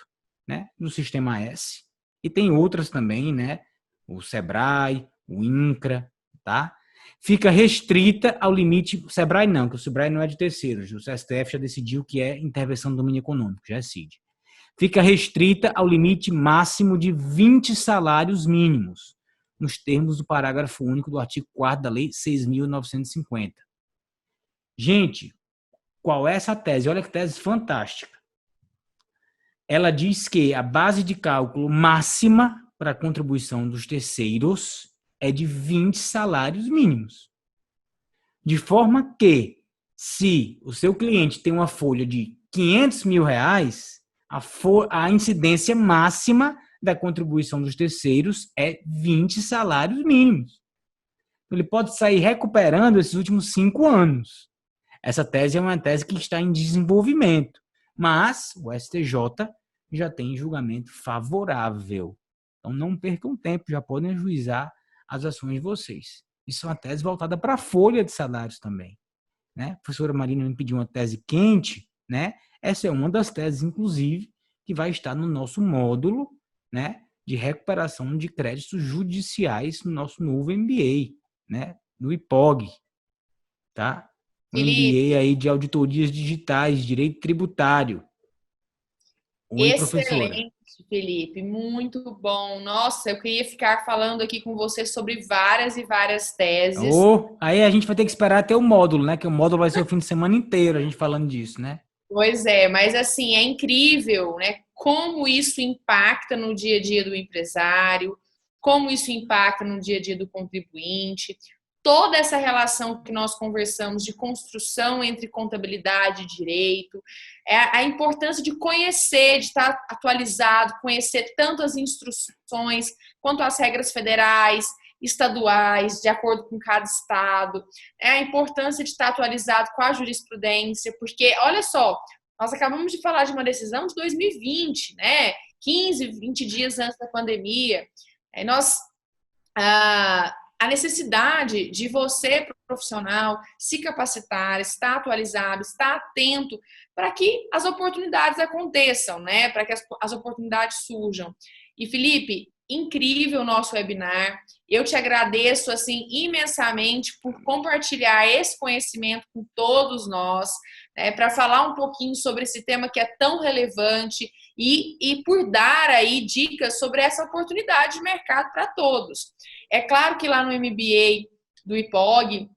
né, no sistema S, e tem outras também, né, o Sebrae, o INCRA, tá? Fica restrita ao limite, o Sebrae não, que o Sebrae não é de terceiros, o STF já decidiu que é intervenção do domínio econômico, já é CID. Fica restrita ao limite máximo de 20 salários mínimos, nos termos do parágrafo único do artigo 4º da Lei 6.950. Gente, qual é essa tese? Olha que tese fantástica. Ela diz que a base de cálculo máxima para a contribuição dos terceiros é de 20 salários mínimos. De forma que, se o seu cliente tem uma folha de 500 mil reais, a incidência máxima da contribuição dos terceiros é 20 salários mínimos. Ele pode sair recuperando esses últimos 5 anos. Essa tese é uma tese que está em desenvolvimento, mas o STJ já tem julgamento favorável. Então, não percam tempo, já podem ajuizar as ações de vocês. Isso é uma tese voltada para a folha de salários também, né? A professora Marina me pediu uma tese quente, né? Essa é uma das teses, inclusive, que vai estar no nosso módulo, né, de recuperação de créditos judiciais no nosso novo MBA, né, no IPOG, tá? Um Felipe, MBA aí de auditorias digitais, direito tributário. Oi, professora. excelente, Felipe, muito bom. Nossa, eu queria ficar falando aqui com você sobre várias e várias teses. Ou aí a gente vai ter que esperar até o módulo, né? Que o módulo vai ser o fim de semana inteiro a gente falando disso, né? Pois é, mas assim, é incrível, né? Como isso impacta no dia a dia do empresário, como isso impacta no dia a dia do contribuinte, toda essa relação que nós conversamos de construção entre contabilidade e direito, é a importância de conhecer, de estar atualizado, conhecer tanto as instruções quanto as regras federais, estaduais, de acordo com cada estado, é a importância de estar atualizado com a jurisprudência, porque, olha só, nós acabamos de falar de uma decisão de 2020, né? 15, 20 dias antes da pandemia. Aí nós a necessidade de você, profissional, se capacitar, estar atualizado, estar atento para que as oportunidades aconteçam, né? Para que as oportunidades surjam. E Felipe, incrível o nosso webinar. Eu te agradeço assim imensamente por compartilhar esse conhecimento com todos nós, né, para falar um pouquinho sobre esse tema que é tão relevante e por dar aí dicas sobre essa oportunidade de mercado para todos. É claro que lá no MBA do IPOG,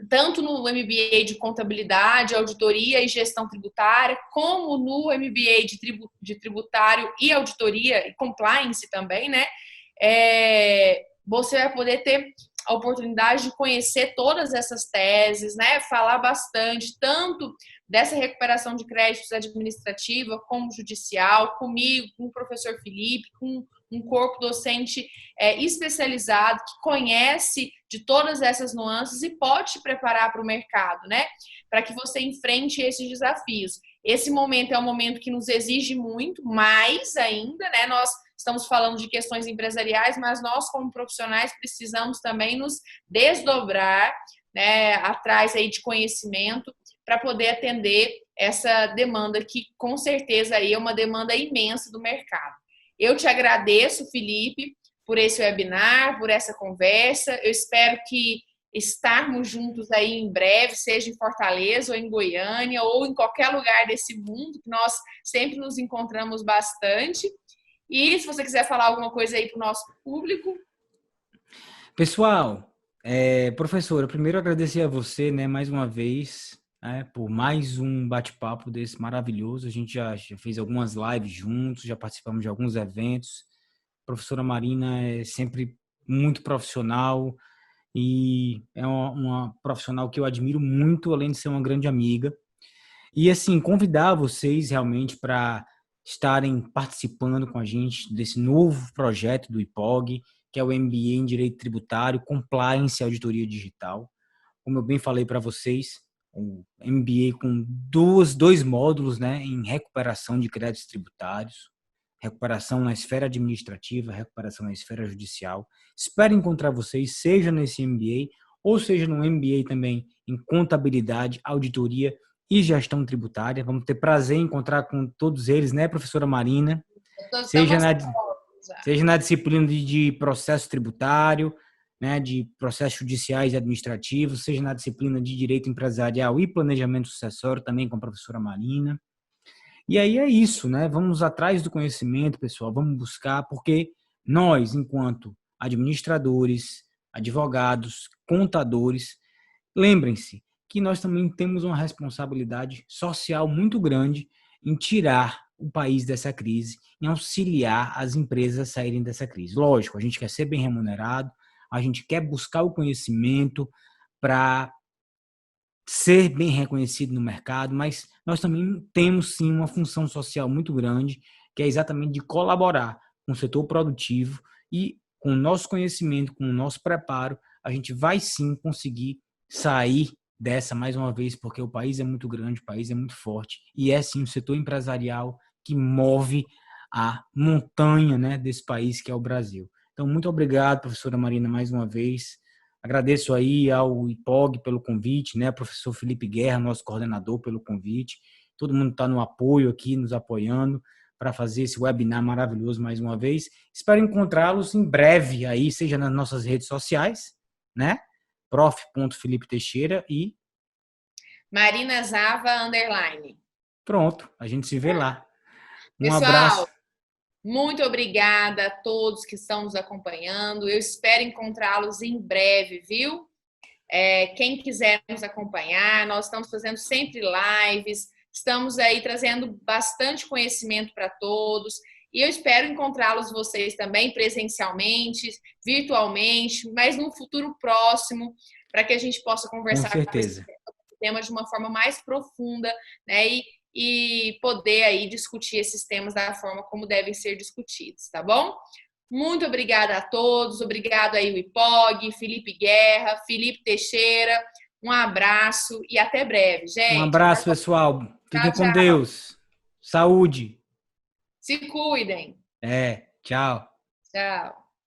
tanto no MBA de contabilidade, auditoria e gestão tributária, como no MBA de tributário e auditoria e compliance também, né? Você vai poder ter a oportunidade de conhecer todas essas teses, né? Falar bastante, tanto dessa recuperação de créditos administrativa como judicial, comigo, com o professor Felipe, com um corpo docente especializado que conhece de todas essas nuances e pode te preparar para o mercado, né? Para que você enfrente esses desafios. Esse momento é um momento que nos exige muito, mais ainda, né? Nós estamos falando de questões empresariais, mas nós, como profissionais, precisamos também nos desdobrar, né, atrás aí de conhecimento para poder atender essa demanda que, com certeza, aí é uma demanda imensa do mercado. Eu te agradeço, Felipe, por esse webinar, por essa conversa. Eu espero que estarmos juntos aí em breve, seja em Fortaleza ou em Goiânia ou em qualquer lugar desse mundo, que nós sempre nos encontramos bastante. E se você quiser falar alguma coisa aí para o nosso público. Pessoal, professora, primeiro agradecer a você, né, mais uma vez, né, por mais um bate-papo desse maravilhoso. A gente já fez algumas lives juntos, já participamos de alguns eventos. A professora Marina é sempre muito profissional e é uma profissional que eu admiro muito, além de ser uma grande amiga. E, assim, convidar vocês realmente para estarem participando com a gente desse novo projeto do IPOG, que é o MBA em Direito Tributário, Compliance e Auditoria Digital. Como eu bem falei para vocês, o MBA com dois módulos, né, em recuperação de créditos tributários, recuperação na esfera administrativa, recuperação na esfera judicial. Espero encontrar vocês, seja nesse MBA, ou seja no MBA também em contabilidade, auditoria e gestão tributária. Vamos ter prazer em encontrar com todos eles, né, professora Marina? Seja na, seja na disciplina de processo tributário, né, de processos judiciais e administrativos, seja na disciplina de direito empresarial e planejamento sucessório, também com a professora Marina. E aí é isso, né? Vamos atrás do conhecimento, pessoal, vamos buscar, porque nós, enquanto administradores, advogados, contadores, lembrem-se que nós também temos uma responsabilidade social muito grande em tirar o país dessa crise, em auxiliar as empresas a saírem dessa crise. Lógico, a gente quer ser bem remunerado, a gente quer buscar o conhecimento para ser bem reconhecido no mercado, mas nós também temos sim uma função social muito grande, que é exatamente de colaborar com o setor produtivo e com o nosso conhecimento, com o nosso preparo, a gente vai sim conseguir sair dessa mais uma vez, porque o país é muito grande, o país é muito forte e é sim o setor empresarial que move a montanha, né, desse país que é o Brasil. Então, muito obrigado, professora Marina, mais uma vez. Agradeço aí ao IPOG pelo convite, né, professor Felipe Guerra, nosso coordenador, pelo convite. Todo mundo está no apoio aqui, nos apoiando para fazer esse webinar maravilhoso mais uma vez. Espero encontrá-los em breve aí, seja nas nossas redes sociais, né? prof.Felipe Teixeira e Marina Zava, _. pronto, a gente se vê lá. Um Pessoal, abraço. muito obrigada a todos que estão nos acompanhando. Eu espero encontrá-los em breve, viu? Quem quiser nos acompanhar, nós estamos fazendo sempre lives, estamos aí trazendo bastante conhecimento para todos. E eu espero encontrá-los vocês também presencialmente, virtualmente, mas num futuro próximo, para que a gente possa Com conversar com esse certeza. tema de uma forma mais profunda, né? E poder aí discutir esses temas da forma como devem ser discutidos, tá bom? Muito obrigada a todos, obrigado aí o IPOG, Felipe Guerra, Felipe Teixeira, um abraço e até breve, Um gente. abraço, pessoal. Fiquem Tchau, com tchau. Deus. Saúde. Se cuidem. Tchau. Tchau.